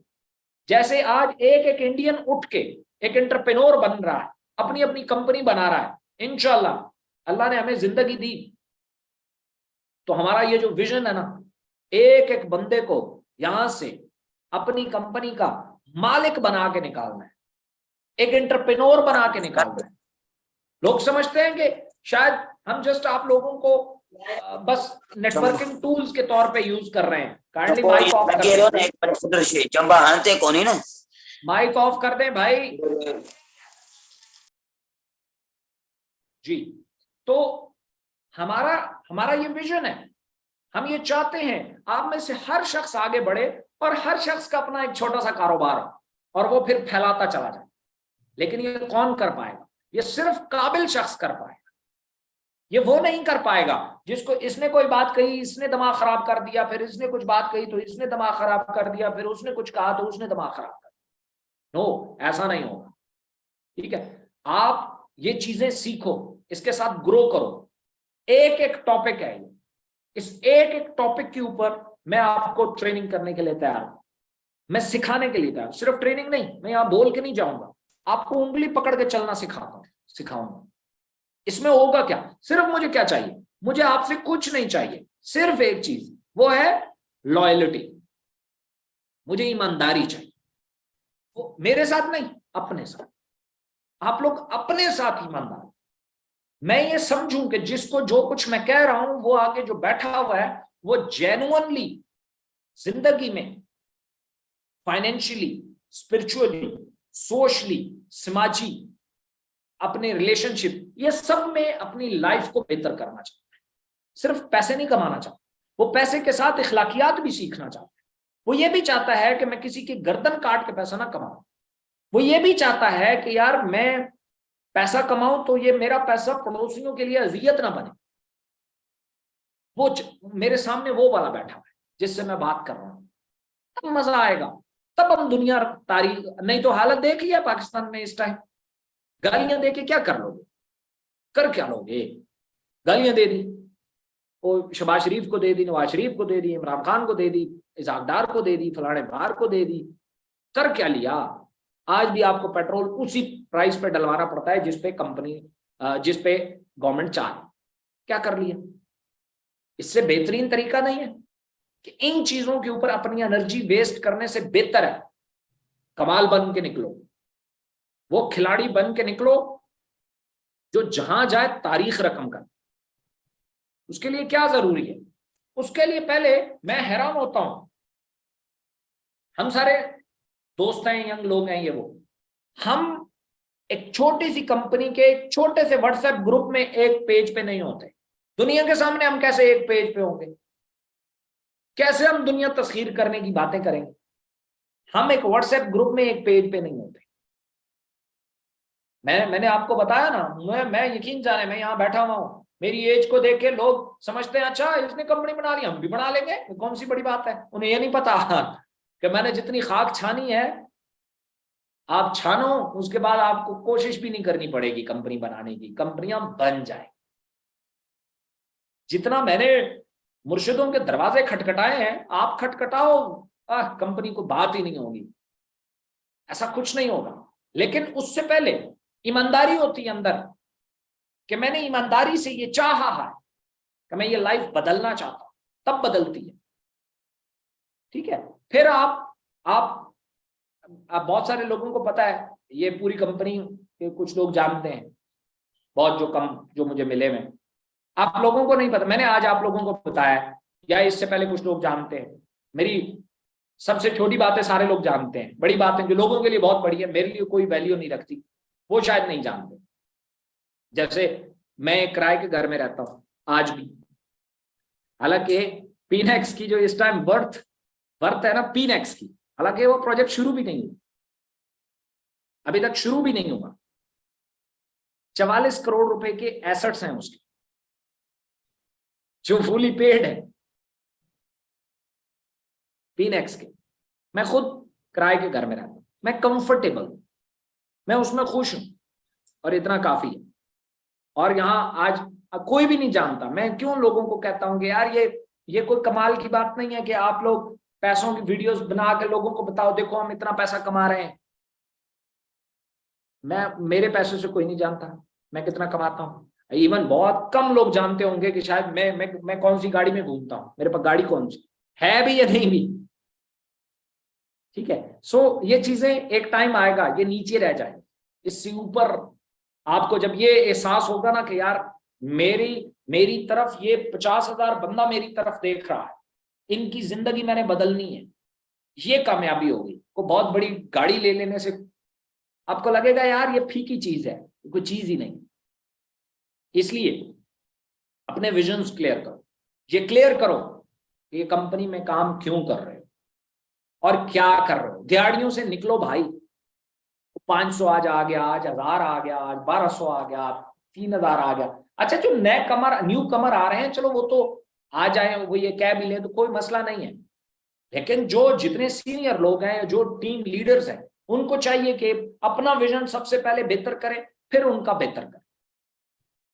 जैसे आज एक एक इंडियन उठ के एक एंटरप्रेन्योर बन रहा है, अपनी अपनी कंपनी बना रहा है, इंशाल्लाह अल्लाह ने हमें जिंदगी दी तो हमारा ये जो विजन है ना, एक एक बंदे को यहां से अपनी कंपनी का मालिक बना के निकालना है, एक एंटरप्रेन्योर बना के निकालना है। लोग समझते हैं कि शायद हम जस्ट आप लोगों को बस नेटवर्किंग टूल्स के तौर पे यूज कर रहे हैं। काइंडली माइक ऑफ कर दें, माइक ऑफ कर दें भाई जी। तो हमारा हमारा ये विजन है, हम ये चाहते हैं आप में से हर शख्स आगे बढ़े और हर शख्स का अपना एक छोटा सा कारोबार हो और वो फिर फैलाता चला जाए। लेकिन ये कौन कर पाएगा? ये सिर्फ काबिल शख्स कर पाएगा। ये वो नहीं कर पाएगा जिसको इसने कोई बात कही, इसने दिमाग खराब कर दिया, फिर इसने कुछ बात कही तो इसने दिमाग खराब कर दिया, फिर उसने कुछ कहा तो उसने दिमाग खराब कर दिया। नो, ऐसा नहीं होगा। ठीक है, आप ये चीजें सीखो, इसके साथ ग्रो करो। एक एक टॉपिक है ये, इस एक एक टॉपिक के ऊपर मैं आपको ट्रेनिंग करने के लिए तैयार हूं, मैं सिखाने के लिए तैयार। सिर्फ ट्रेनिंग नहीं, मैं यहां बोल के नहीं जाऊंगा, आपको उंगली पकड़ के चलना सिखाऊंगा। इसमें होगा क्या? सिर्फ मुझे क्या चाहिए? मुझे आपसे कुछ नहीं चाहिए, सिर्फ एक चीज, वो है लॉयल्टी। मुझे ईमानदारी चाहिए, वो मेरे साथ नहीं, अपने साथ। आप लोग अपने साथ ईमानदार। मैं ये समझूं कि जिसको जो कुछ मैं कह रहा हूं वो आगे जो बैठा हुआ है वो जेन्युइनली जिंदगी में फाइनेंशियली, स्पिरिचुअली, सोशली, समाजी, अपने रिलेशनशिप, ये सब में अपनी लाइफ को बेहतर करना चाहता है। सिर्फ पैसे नहीं कमाना चाहता, वो पैसे के साथ इखलाकियात भी सीखना चाहता है। वो ये भी चाहता है कि मैं किसी की गर्दन काट के पैसा ना कमाऊं। वो ये भी चाहता है कि यार मैं पैसा कमाऊं तो ये मेरा पैसा पड़ोसियों के लिए अजियत ना बने। वो मेरे सामने वो वाला बैठा है जिससे मैं बात कर रहा हूं, तब मजा आएगा, तब हम दुनिया तारीख। नहीं तो हालत देख लिया पाकिस्तान में इस टाइम, गालियां दे के क्या कर लोगे, कर क्या लोगे? गालियां दे दी, वो शहबाज शरीफ को दे दी, नवाज शरीफ को दे दी, इमरान खान को दे दी, इसाक डार को दे दी, फलाने बार को दे दी, कर क्या लिया? आज भी आपको पेट्रोल उसी प्राइस पे डलवाना पड़ता है जिसपे कंपनी, जिसपे गवर्नमेंट चाहे। क्या कर लिया? इससे बेहतरीन तरीका नहीं है कि इन चीजों के ऊपर अपनी एनर्जी वेस्ट करने से बेहतर है कमाल बन के निकलो, वो खिलाड़ी बन के निकलो जो जहां जाए तारीख रकम कर। उसके लिए क्या जरूरी है? उसके लिए पहले मैं हैरान होता हूं, हम सारे दोस्त हैं, यंग लोग हैं, ये वो, हम एक छोटी सी कंपनी के एक छोटे से व्हाट्सएप ग्रुप में एक पेज पे नहीं होते। दुनिया के सामने हम कैसे एक पेज पे होंगे? कैसे हम दुनिया तस्खीर करने की बातें करेंगे? हम एक व्हाट्सएप ग्रुप में एक पेज पे नहीं होते। मैंने आपको बताया ना, मैं यकीन जाने, मैं यहां बैठा हुआ हूं, मेरी एज को देख के लोग समझते हैं अच्छा इसने कंपनी बना ली, हम भी बना लेंगे, कौन सी बड़ी बात है। उन्हें ये नहीं पता कि मैंने जितनी खाक छानी है, आप छानो, उसके बाद आपको कोशिश भी नहीं करनी पड़ेगी कंपनी बनाने की, कंपनियां बन जाए। जितना मैंने मुर्शिदों के दरवाजे खटखटाए हैं, आप खटखटाओ, कंपनी को बात ही नहीं होगी, ऐसा कुछ नहीं होगा। लेकिन उससे पहले ईमानदारी होती है अंदर, कि मैंने ईमानदारी से ये चाहा है कि मैं ये लाइफ बदलना चाहता हूं, तब बदलती है। ठीक है, फिर आप बहुत सारे लोगों को पता है, ये पूरी कंपनी के कुछ लोग जानते हैं, बहुत जो मुझे मिले में, आप लोगों को नहीं पता। मैंने आज आप लोगों को बताया, या इससे पहले कुछ लोग जानते हैं। मेरी सबसे छोटी बातें सारे लोग जानते हैं, बड़ी बातें जो लोगों के लिए बहुत बड़ी है, मेरे लिए कोई वैल्यू नहीं रखती, वो शायद नहीं जानते। जैसे मैं किराए के घर में रहता हूं आज भी, हालांकि पीनेक्स की जो इस टाइम वर्थ है ना पीनेक्स की, हालांकि वो प्रोजेक्ट शुरू भी नहीं हुआ, अभी तक शुरू भी नहीं हुआ। 44 करोड़ रुपए के एसेट्स हैं उसके, जो फुली पेड है पीनेक्स के। मैं खुद किराए के घर में रहता हूं, मैं कंफर्टेबल, मैं उसमें खुश हूं, और इतना काफी है। और यहां आज कोई भी नहीं जानता। मैं क्यों लोगों को कहता हूं कि यार ये कोई कमाल की बात नहीं है कि आप लोग पैसों की वीडियोस बना के लोगों को बताओ देखो हम इतना पैसा कमा रहे हैं। मेरे पैसों से कोई नहीं जानता मैं कितना कमाता हूं। इवन बहुत कम लोग जानते होंगे कि शायद मैं कौन सी गाड़ी में घूमता हूं, मेरे पास गाड़ी कौन सी है भी या नहीं भी। ठीक है, सो ये चीजें एक टाइम आएगा ये नीचे रह जाए, इससे ऊपर आपको जब ये एहसास होगा ना कि यार मेरी तरफ ये 50,000 बंदा मेरी तरफ देख रहा है, इनकी जिंदगी मैंने बदलनी है, ये कामयाबी होगी। को बहुत बड़ी गाड़ी ले लेने से आपको लगेगा यार ये फीकी चीज है, कोई चीज ही नहीं। इसलिए अपने विजन्स क्लियर करो, ये क्लियर करो कि ये कंपनी में काम क्यों कर रहे हो और क्या कर रहे हो। दिहाड़ियों से निकलो भाई, 500 आज आ गया, आज 1000 आ गया, आज 1200 आ गया, 3000 आ गया। अच्छा, जो न्यू कमर आ रहे हैं चलो वो तो आ जाए, वो ये कह भी ले तो कोई मसला नहीं है। लेकिन जो जितने सीनियर लोग हैं, जो टीम लीडर्स हैं, उनको चाहिए कि अपना विजन सबसे पहले बेहतर करें, फिर उनका बेहतर करें,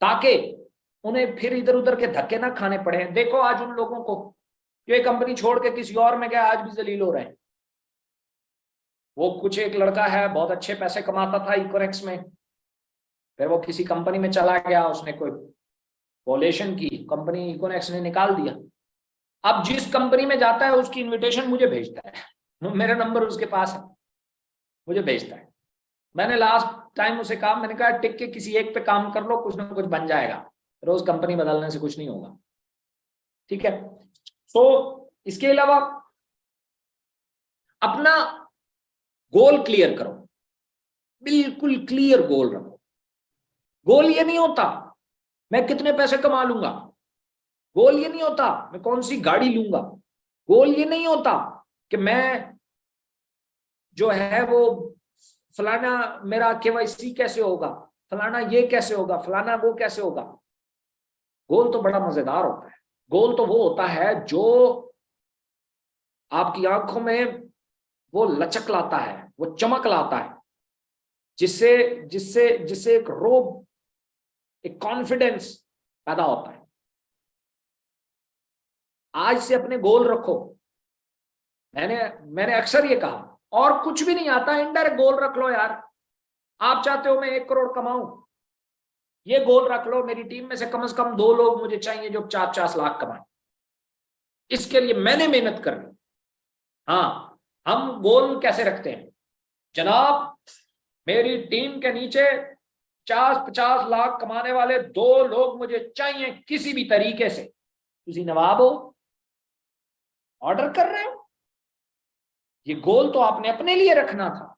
ताकि उन्हें फिर इधर उधर के धक्के ना खाने पड़े। देखो आज उन लोगों को जो एक कंपनी छोड़ के किसी और में गया, आज भी जलील हो रहे हैं। वो कुछ एक लड़का है बहुत अच्छे पैसे कमाता था इकोनेक्स में, फिर वो किसी कंपनी में चला गया, उसने कोई वॉलेशन की, कंपनी इकोनेक्स ने निकाल दिया। अब जिस कंपनी में जाता है उसकी इनविटेशन मुझे भेजता है, मेरा नंबर उसके पास है, मुझे भेजता है। मैंने लास्ट टाइम उसे कहा, मैंने कहा टिक के किसी एक पे काम कर लो, कुछ ना कुछ बन जाएगा, रोज कंपनी बदलने से कुछ नहीं होगा। ठीक है, तो इसके अलावा अपना गोल क्लियर करो, बिल्कुल क्लियर गोल रखो। गोल ये नहीं होता मैं कितने पैसे कमा लूंगा, गोल ये नहीं होता मैं कौन सी गाड़ी लूंगा, गोल ये नहीं होता कि मैं जो है वो फलाना मेरा केवाईसी कैसे होगा, फलाना ये कैसे होगा, फलाना वो कैसे होगा। गोल तो बड़ा मजेदार होता है। गोल तो वो होता है जो आपकी आंखों में वो लचक लाता है, वो चमक लाता है, जिससे जिससे जिससे एक रोब, एक कॉन्फिडेंस पैदा होता है। आज से अपने गोल रखो। मैंने मैंने अक्सर ये कहा, और कुछ भी नहीं आता, इनडायरेक्ट गोल रख लो यार। आप चाहते हो मैं 1 करोड़ कमाऊं, ये गोल रख लो, मेरी टीम में से कम 2 लोग मुझे चाहिए जो 4-4 लाख कमाएं। इसके लिए मैंने मेहनत करनी। हाँ, हम गोल कैसे रखते हैं जनाब, मेरी टीम के नीचे 50-50 लाख कमाने वाले 2 लोग मुझे चाहिए किसी भी तरीके से। तुसी नवाब हो, ऑर्डर कर रहे हो। ये गोल तो आपने अपने लिए रखना था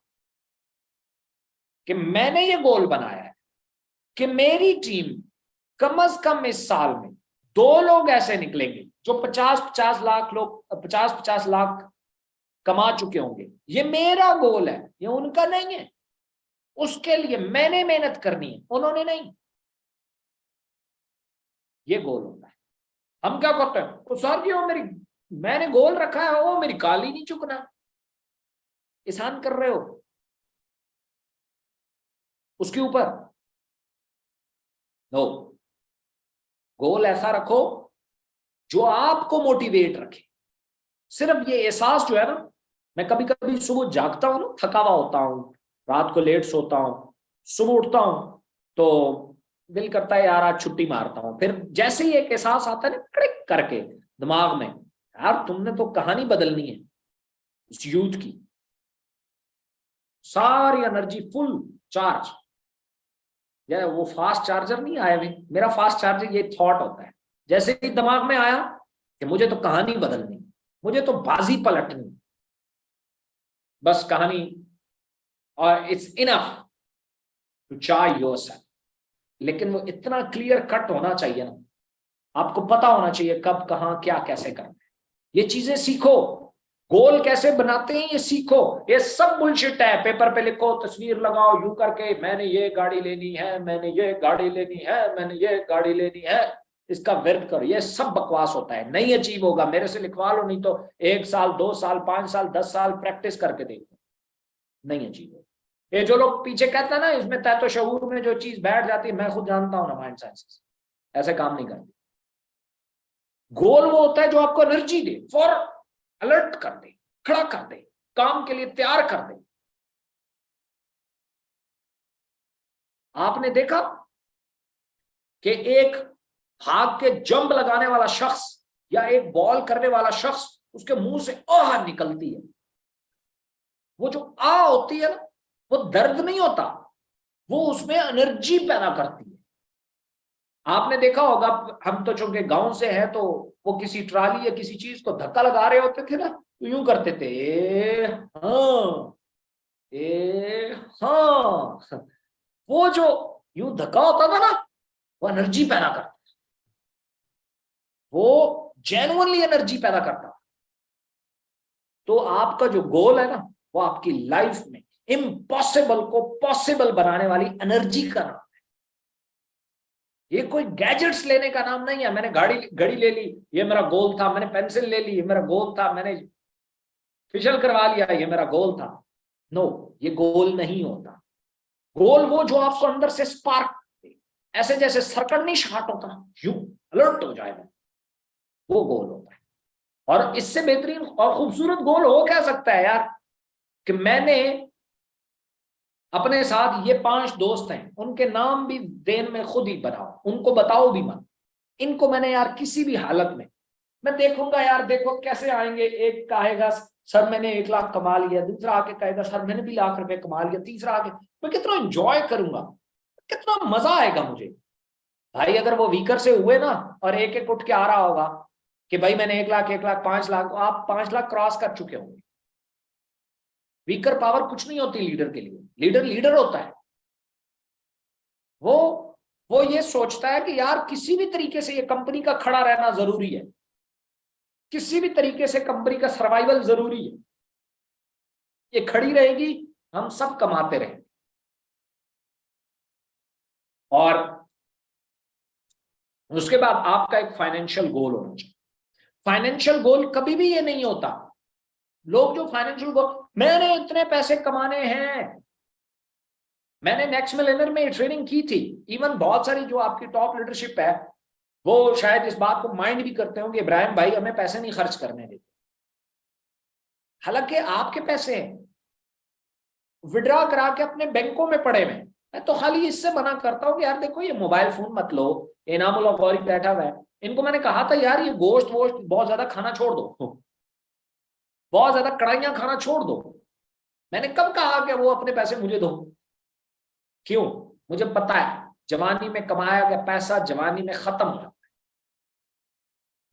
कि मैंने ये गोल बनाया है कि मेरी टीम कम से कम इस साल में 2 लोग ऐसे निकलेंगे जो 50-50 लाख कमा चुके होंगे। ये मेरा गोल है, ये उनका नहीं है। उसके लिए मैंने मेहनत करनी है, उन्होंने नहीं। ये गोल होता है। हम क्या करते हैं, तो सर जी वो मेरी, मैंने गोल रखा है, वो मेरी काली नहीं चुकना। एहसान कर रहे हो उसके ऊपर। नो, गोल ऐसा रखो जो आपको मोटिवेट रखे। सिर्फ ये एहसास जो है ना, मैं कभी कभी सुबह जागता हूं ना, थका हुआ होता हूं, रात को लेट सोता हूं, सुबह उठता हूं तो दिल करता है यार आज छुट्टी मारता हूं। फिर जैसे ही एक एहसास आता है ना, क्लिक करके दिमाग में, यार तुमने तो कहानी बदलनी है उस यूथ की। सारी एनर्जी फुल चार्ज, या वो फास्ट चार्जर नहीं आया भी, मेरा फास्ट चार्जर ये थॉट होता है। जैसे ही दिमाग में आया कि मुझे तो कहानी बदलनी, मुझे तो बाजी पलटनी, बस कहानी, और it's enough to charge yourself. लेकिन वो इतना क्लियर कट होना चाहिए ना, आपको पता होना चाहिए कब कहां क्या कैसे करना है। ये चीजें सीखो। गोल कैसे बनाते हैं ये सीखो। ये सब बुलशिट है, पेपर पे लिखो, तस्वीर लगाओ, यूं करके मैंने ये गाड़ी लेनी है, मैंने ये गाड़ी लेनी है, मैंने ये गाड़ी लेनी है, इसका व्यर्थ करो। ये सब बकवास होता है, नहीं अचीव होगा। मेरे से लिखवा लो, नहीं तो 1 साल 2 साल 5 साल 10 साल प्रैक्टिस करके देखो, नहीं अचीव होगा। ये जो लोग पीछे कहते हैं ना, इसमें तय तो शऊर में जो चीज बैठ जाती है, मैं खुद जानता हूं ना, माइंड साइंसेस ऐसे काम नहीं करती। गोल वो होता है जो आपको एनर्जी दे, फॉर अलर्ट कर दे, खड़ा कर दे, काम के लिए तैयार कर दे। आपने देखा कि एक भाग के जंप लगाने वाला शख्स या एक बॉल करने वाला शख्स, उसके मुंह से आह निकलती है। वो जो आ होती है ना, वो दर्द नहीं होता, वो उसमें एनर्जी पैदा करती है। आपने देखा होगा, हम तो चूंकि गांव से हैं, तो वो किसी ट्राली या किसी चीज को धक्का लगा रहे होते थे ना, तो यूं करते थे, हाँ, हाँ। वो जो यूं धक्का होता था ना, वो एनर्जी पैदा करता, वो जेन्युइनली एनर्जी पैदा करता। तो आपका जो गोल है ना, वो आपकी लाइफ में इम्पॉसिबल को पॉसिबल बनाने वाली एनर्जी का नाम। ये कोई गैजेट्स लेने का नाम नहीं है। मैंने घड़ी ले ली, ये मेरा गोल था। मैंने पेंसिल ले ली, ये मेरा गोल था। मैंने फेशियल करवा लिया, ये मेरा गोल था। नो, ये गोल नहीं होता। गोल वो जो आपको अंदर से स्पार्क, ऐसे जैसे सरकंडी शॉट होता है, यूं अलर्ट हो जाएगा, वो गोल होता है। और इससे बेहतरीन और खूबसूरत गोल हो क्या सकता है यार, कि मैंने अपने साथ ये 5 दोस्त हैं, उनके नाम भी देन में खुद ही बनाओ, उनको बताओ भी मत। इनको मैंने यार किसी भी हालत में मैं देखूंगा यार, देखो कैसे आएंगे। एक कहेगा सर मैंने 1 लाख कमा लिया, दूसरा आके कहेगा सर मैंने भी लाख रुपए कमा लिया, तीसरा आके, मैं कितना एंजॉय करूंगा, कितना मजा आएगा मुझे। भाई अगर वो वीकर से हुए ना, और एक एक उठ के आ रहा होगा कि भाई मैंने 1 लाख 1 लाख 5 लाख, आप 5 लाख क्रॉस कर चुके होंगे। वीकर पावर कुछ नहीं होती लीडर के लिए। लीडर लीडर होता है, वो ये सोचता है कि यार किसी भी तरीके से ये कंपनी का खड़ा रहना जरूरी है, किसी भी तरीके से कंपनी का सर्वाइवल जरूरी है, ये खड़ी रहेगी, हम सब कमाते रहेंगे। और उसके बाद आपका एक फाइनेंशियल गोल होना चाहिए। फाइनेंशियल गोल कभी भी ये नहीं होता, लोग जो फाइनेंशियल गोल, मैंने इतने पैसे कमाने हैं, मैंने नेक्स्ट मिलियनर में ट्रेनिंग की थी, इवन बहुत सारी जो आपकी टॉप लीडरशिप है वो शायद इस बात को माइंड भी करते होंगे, इब्राहिम भाई हमें पैसे नहीं खर्च करने देते, हालांकि आपके पैसे विड्रॉ करा के अपने बैंकों में पड़े हुए। मैं तो खाली इससे मना करता हूँ कि यार देखो ये मोबाइल फोन मत लो, इनामुल गौरी बैठा हुआ है, इनको मैंने कहा था यार ये गोश्त वोश्त बहुत ज्यादा खाना छोड़ दो, बहुत ज्यादा कढ़ाइयां खाना छोड़ दो। मैंने कब कहा कि वो अपने पैसे मुझे दो? क्यों? मुझे पता है जवानी में कमाया गया पैसा जवानी में खत्म हो जाता है।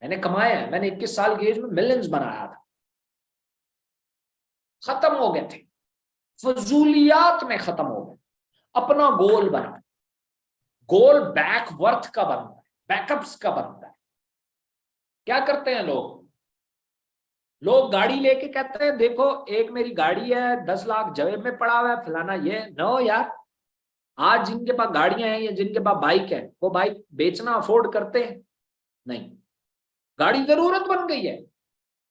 मैंने कमाया है, मैंने 21 साल की एज में मिलियंस बनाया था, खत्म हो गए थे, फजूलियात में खत्म हो गए। अपना गोल बना, गोल बैक वर्थ का बनता है, बैकअप्स का बनता है। क्या करते हैं लोग गाड़ी लेके कहते हैं देखो एक मेरी गाड़ी है, 10 लाख जेब में पड़ा हुआ है, फलाना ये। नो यार, आज जिनके पास गाड़ियां हैं या जिनके पास बाइक है वो बाइक बेचना अफोर्ड करते हैं? नहीं, गाड़ी जरूरत बन गई है।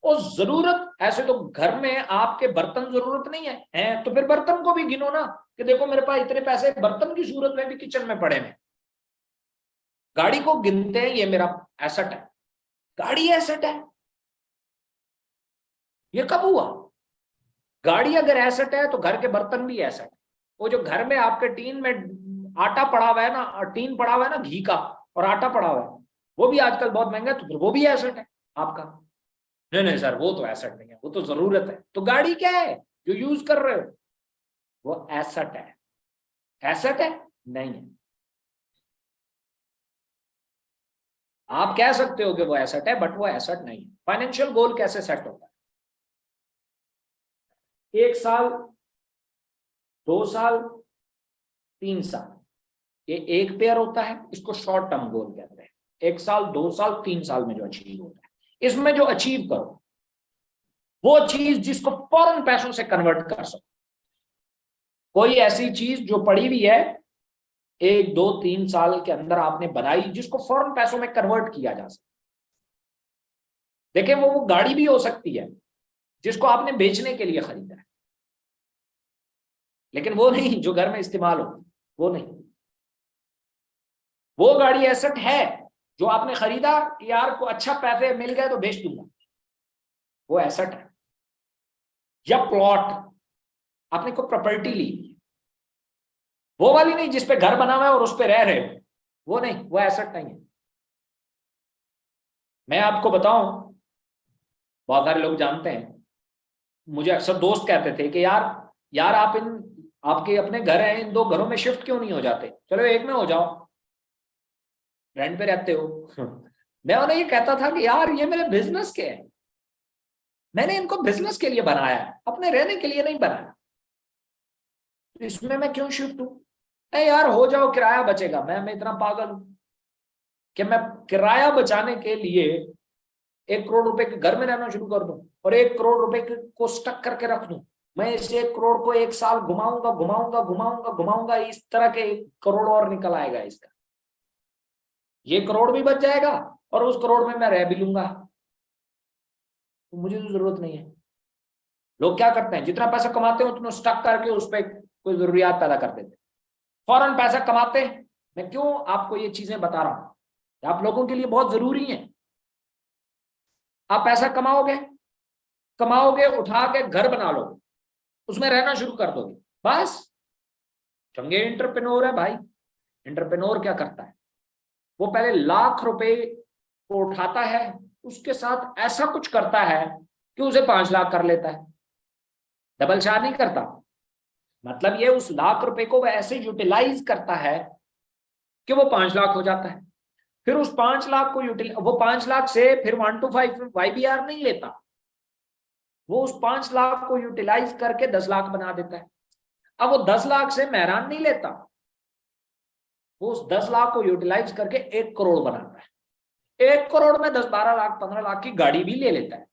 और जरूरत ऐसे तो घर में आपके बर्तन जरूरत नहीं है, तो फिर बर्तन को भी गिनो ना कि देखो मेरे पास इतने पैसे, बर्तन की सूरत में भी किचन में पड़े हैं। गाड़ी को गिनते हैं ये मेरा एसेट है, गाड़ी एसेट है। ये कब हुआ? गाड़ी अगर एसेट है तो घर के बर्तन भी एसेट है। वो जो घर में आपके टीन में आटा पड़ा हुआ है ना, टीन पड़ा हुआ है ना घी का, और आटा पड़ा हुआ है, वो भी आजकल बहुत महंगा है, तो फिर वो भी एसेट है आपका। नहीं नहीं सर वो तो एसेट नहीं है, वो तो जरूरत है। तो गाड़ी क्या है जो यूज कर रहे हो? वो एसेट है। एसेट है? नहीं है। आप कह सकते हो कि वो एसेट है बट वो एसेट नहीं है। फाइनेंशियल गोल कैसे सेट होता है? 1 साल, 2 साल, 3 साल, ये एक पेयर होता है, इसको शॉर्ट टर्म गोल कहते हैं। 1 साल, 2 साल, 3 साल में जो अचीव होता है, इसमें जो अचीव करो वो चीज जिसको फौरन पैसों से कन्वर्ट कर सको। कोई ऐसी चीज जो पड़ी हुई है 1, 2, 3 साल के अंदर आपने बनाई जिसको फौरन पैसों में कन्वर्ट किया जा सके। देखिए वो गाड़ी भी हो सकती है जिसको आपने बेचने के लिए खरीदा है, लेकिन वो नहीं जो घर में इस्तेमाल हो, वो नहीं। वो गाड़ी एसेट है जो आपने खरीदा, यार को अच्छा पैसे मिल गए तो बेच दूंगा, वो एसेट है। या प्लॉट, आपने कोई प्रॉपर्टी ली, वो वाली नहीं जिसपे घर बना हुआ है और उस पे रह रहे हो, वो नहीं, वो एसेट नहीं है। मैं आपको बताऊं, बहुत सारे लोग जानते हैं, मुझे अक्सर दोस्त कहते थे कि यार यार आप आपके अपने घर हैं, इन 2 घरों में शिफ्ट क्यों नहीं हो जाते? चलो एक में हो जाओ, रेंट पे रहते हो। मैं उन्हें ये कहता था कि यार ये मेरे बिजनेस के हैं, मैंने इनको बिजनेस के लिए बनाया है, अपने रहने के लिए नहीं बनाया, तो इसमें मैं क्यों शिफ्ट हूं? नहीं यार हो जाओ, किराया बचेगा। मैं इतना पागल हूं कि मैं किराया बचाने के लिए 1 करोड़ रुपए के घर में रहना शुरू कर दूं और 1 करोड़ रुपए को स्टक करके रख दूं? मैं इस 1 करोड़ को 1 साल घुमाऊंगा घुमाऊंगा घुमाऊंगा घुमाऊंगा, इस तरह के 1 करोड़ और निकल आएगा इसका, ये करोड़ भी बच जाएगा और उस करोड़ में मैं रह भी लूंगा, तो मुझे तो जरूरत नहीं है। लोग क्या करते हैं, जितना पैसा कमाते हैं उतना स्टक करके उस पर कोई जरूरियात पैदा कर देते हैं, फौरन पैसा कमाते हैं। मैं क्यों आपको ये चीजें बता रहा हूं, आप लोगों के लिए बहुत जरूरी है। आप पैसा कमाओगे, कमाओगे उठा के घर बना लो, उसमें रहना शुरू कर दोगे, बस चंगे एंटरप्रेन्योर है भाई। एंटरप्रेन्योर क्या करता है, वो पहले लाख रुपए को उठाता है, उसके साथ ऐसा कुछ करता है कि उसे 5 लाख कर लेता है। डबल चार्ज नहीं करता, मतलब ये उस लाख रुपए को वह ऐसे यूटिलाइज करता है कि वो 5 लाख हो जाता है। फिर उस 5 लाख को वो 5 लाख से फिर 1 to 5 YBR नहीं लेता, वो उस 5 लाख को यूटिलाइज करके 10 लाख बना देता है। अब वो 10 लाख से मेहरान नहीं लेता, वो उस 10 लाख को यूटिलाइज करके 1 करोड़ बनाता है। 1 करोड़ में 10, 12 लाख, 15 लाख की गाड़ी भी ले लेता है,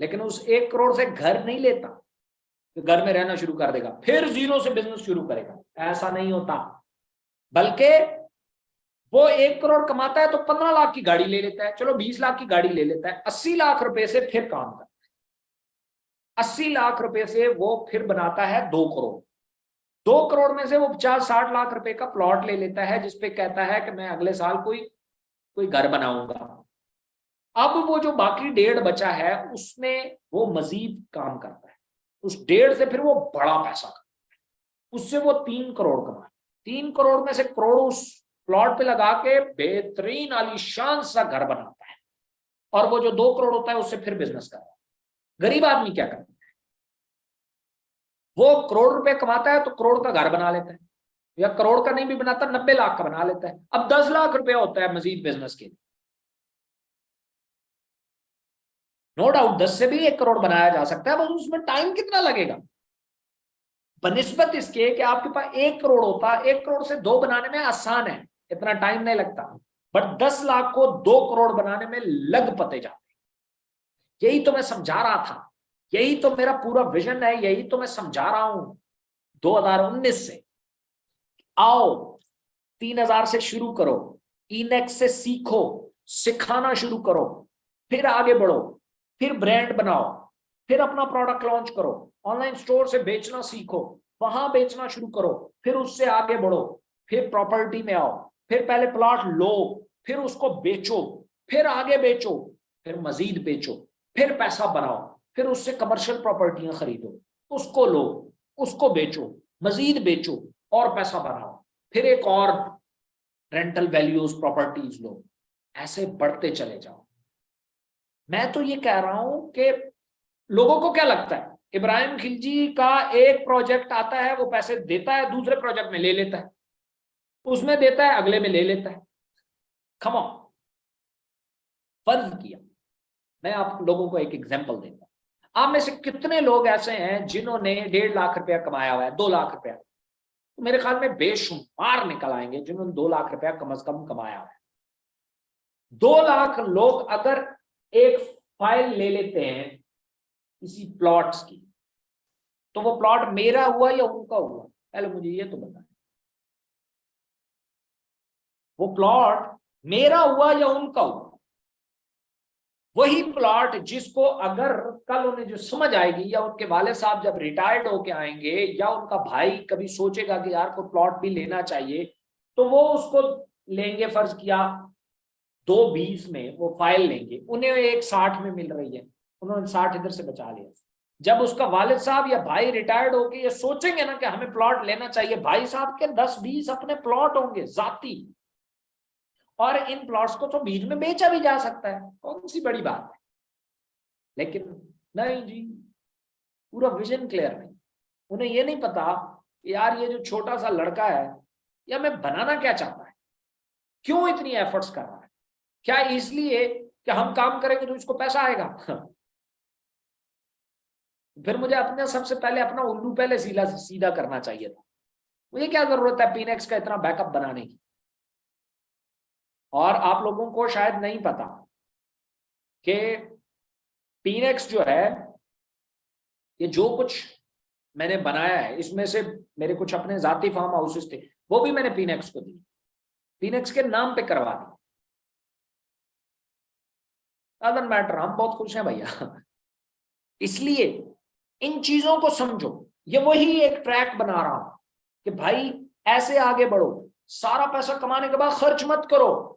लेकिन उस 1 करोड़ से घर नहीं लेता, तो घर में रहना शुरू कर देगा, फिर जीरो से बिजनेस शुरू करेगा। ऐसा नहीं होता, बल्कि वो 1 करोड़ कमाता है तो 15 लाख की गाड़ी ले लेता है, चलो 20 लाख की गाड़ी ले लेता है, 80 लाख रुपए से फिर काम करता है। 80 लाख रुपए से वो फिर बनाता है 2 करोड़। 2 करोड़ में से वो 50-60 लाख रुपए का प्लॉट ले लेता है, जिसपे कहता है कि मैं अगले साल कोई कोई घर बनाऊंगा। अब वो जो बाकी 1.5 बचा है उसमें वो मजीद काम करता है, उस 1.5 से फिर वो बड़ा पैसा करता है, उससे वो 3 करोड़ कमाता है। 3 करोड़ में से करोड़ उस प्लॉट पे लगा के बेहतरीन आलीशान सा घर बनाता है, और वो जो 2 करोड़ होता है उससे फिर बिजनेस करता है। गरीब आदमी क्या करता है, वो करोड़ रुपए कमाता है तो करोड़ का घर बना लेता है, या करोड़ का नहीं भी बनाता, 90 लाख का बना लेता है। अब 10 लाख रुपया होता है मजीद बिजनेस के लिए। नो डाउट 10 से भी 1 करोड़ बनाया जा सकता है, बस उसमें टाइम कितना लगेगा बनिस्बत इसके कि आपके पास 1 करोड़ होता, 1 करोड़ से 2 बनाने में आसान है, इतना टाइम नहीं लगता। बट 10 लाख को 2 करोड़ बनाने में लग पते जाते। यही तो मैं समझा रहा था, यही तो मेरा पूरा विजन है, यही तो मैं समझा रहा हूं 2019 से। आओ 3000 से शुरू करो, इनेक्स से सीखो, सिखाना शुरू करो, फिर आगे बढ़ो, फिर ब्रांड बनाओ, फिर अपना प्रोडक्ट लॉन्च करो, ऑनलाइन स्टोर से बेचना सीखो, वहां बेचना शुरू करो, फिर उससे आगे बढ़ो, फिर प्रॉपर्टी में आओ, फिर पहले प्लॉट लो, फिर उसको बेचो, फिर आगे बेचो, फिर मजीद बेचो, फिर पैसा बनाओ, फिर उससे कमर्शियल प्रॉपर्टियां खरीदो, उसको लो, उसको बेचो, मजीद बेचो और पैसा बनाओ, फिर एक और रेंटल वैल्यूज प्रॉपर्टीज लो, ऐसे बढ़ते चले जाओ। मैं तो ये कह रहा हूं कि लोगों को क्या लगता है, इब्राहिम खिलजी का एक प्रोजेक्ट आता है, वो पैसे देता है, दूसरे प्रोजेक्ट में ले लेता है, उसमें देता है, अगले में ले लेता है। कम ऑन, फर्ज किया, मैं आप लोगों को एक एग्जांपल देता हूं। आप में से कितने लोग ऐसे हैं जिन्होंने 1.5 लाख रुपया कमाया हुआ है, 2 लाख रुपया? तो मेरे ख्याल में बेशुमार निकल आएंगे जिन्होंने 2 लाख रुपया कम से कम कमाया हुआ है। 2 लाख लोग अगर एक फाइल ले लेते हैं किसी प्लॉट्स की, तो वो प्लॉट मेरा हुआ या उनका हुआ? पहले मुझे ये तो बताएं, वो प्लॉट मेरा हुआ या उनका हुआ? वही प्लॉट जिसको अगर कल उन्हें जो समझ आएगी, या उनके वाले साहब जब रिटायर्ड होके आएंगे, या उनका भाई कभी सोचेगा कि यार को प्लॉट भी लेना चाहिए, तो वो उसको लेंगे। फर्ज किया 220 में वो फाइल लेंगे, उन्हें एक 60 में मिल रही है, उन्होंने 60 इधर से बचा लिया। जब उसका वालिद साहब या भाई रिटायर्ड होके ये सोचेंगे ना कि हमें प्लॉट लेना चाहिए, भाई साहब के 10-20 अपने प्लॉट होंगे जाती, और इन प्लॉट्स को तो बीच में बेचा भी जा सकता है, कौन सी बड़ी बात है। लेकिन नहीं जी, पूरा विजन क्लियर नहीं। उन्हें ये नहीं पता यार ये जो छोटा सा लड़का है, या मैं बनाना क्या चाहता है, क्यों इतनी एफर्ट्स कर रहा है, क्या इसलिए कि हम काम करेंगे तो इसको पैसा आएगा? फिर मुझे अपने सबसे पहले अपना उल्लू पहले सीधा सीधा करना चाहिए था। मुझे क्या जरूरत है पीनेक्स का इतना बैकअप बनाने की? और आप लोगों को शायद नहीं पता कि पीनेक्स जो है, ये जो कुछ मैंने बनाया है इसमें से मेरे कुछ अपने जाती फार्म हाउसेस थे, वो भी मैंने पीनेक्स को दी, पीनेक्स के नाम पे करवा दी। डजंट मैटर, हम बहुत खुश हैं भैया। इसलिए इन चीजों को समझो, ये वही एक ट्रैक बना रहा हूं कि भाई ऐसे आगे बढ़ो, सारा पैसा कमाने के बाद खर्च मत करो,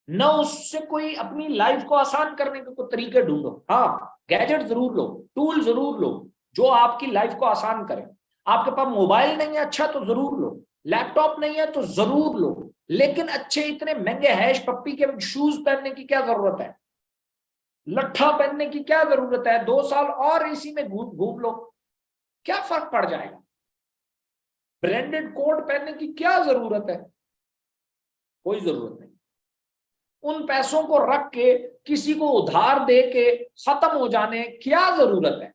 न उससे कोई अपनी लाइफ को आसान करने के कोई तरीके ढूंढो। हाँ, गैजेट जरूर लो, टूल जरूर लो जो आपकी लाइफ को आसान करे। आपके पास मोबाइल नहीं है अच्छा तो जरूर लो, लैपटॉप नहीं है तो जरूर लो, लेकिन अच्छे इतने महंगे हैश पप्पी के शूज पहनने की क्या जरूरत है, लट्ठा पहनने की क्या जरूरत है? 2 साल और इसी में घूम लो, क्या फर्क पड़ जाएगा? ब्रांडेड कोट पहनने की क्या जरूरत है? कोई जरूरत नहीं। उन पैसों को रख के किसी को उधार दे के खत्म हो जाने क्या जरूरत है।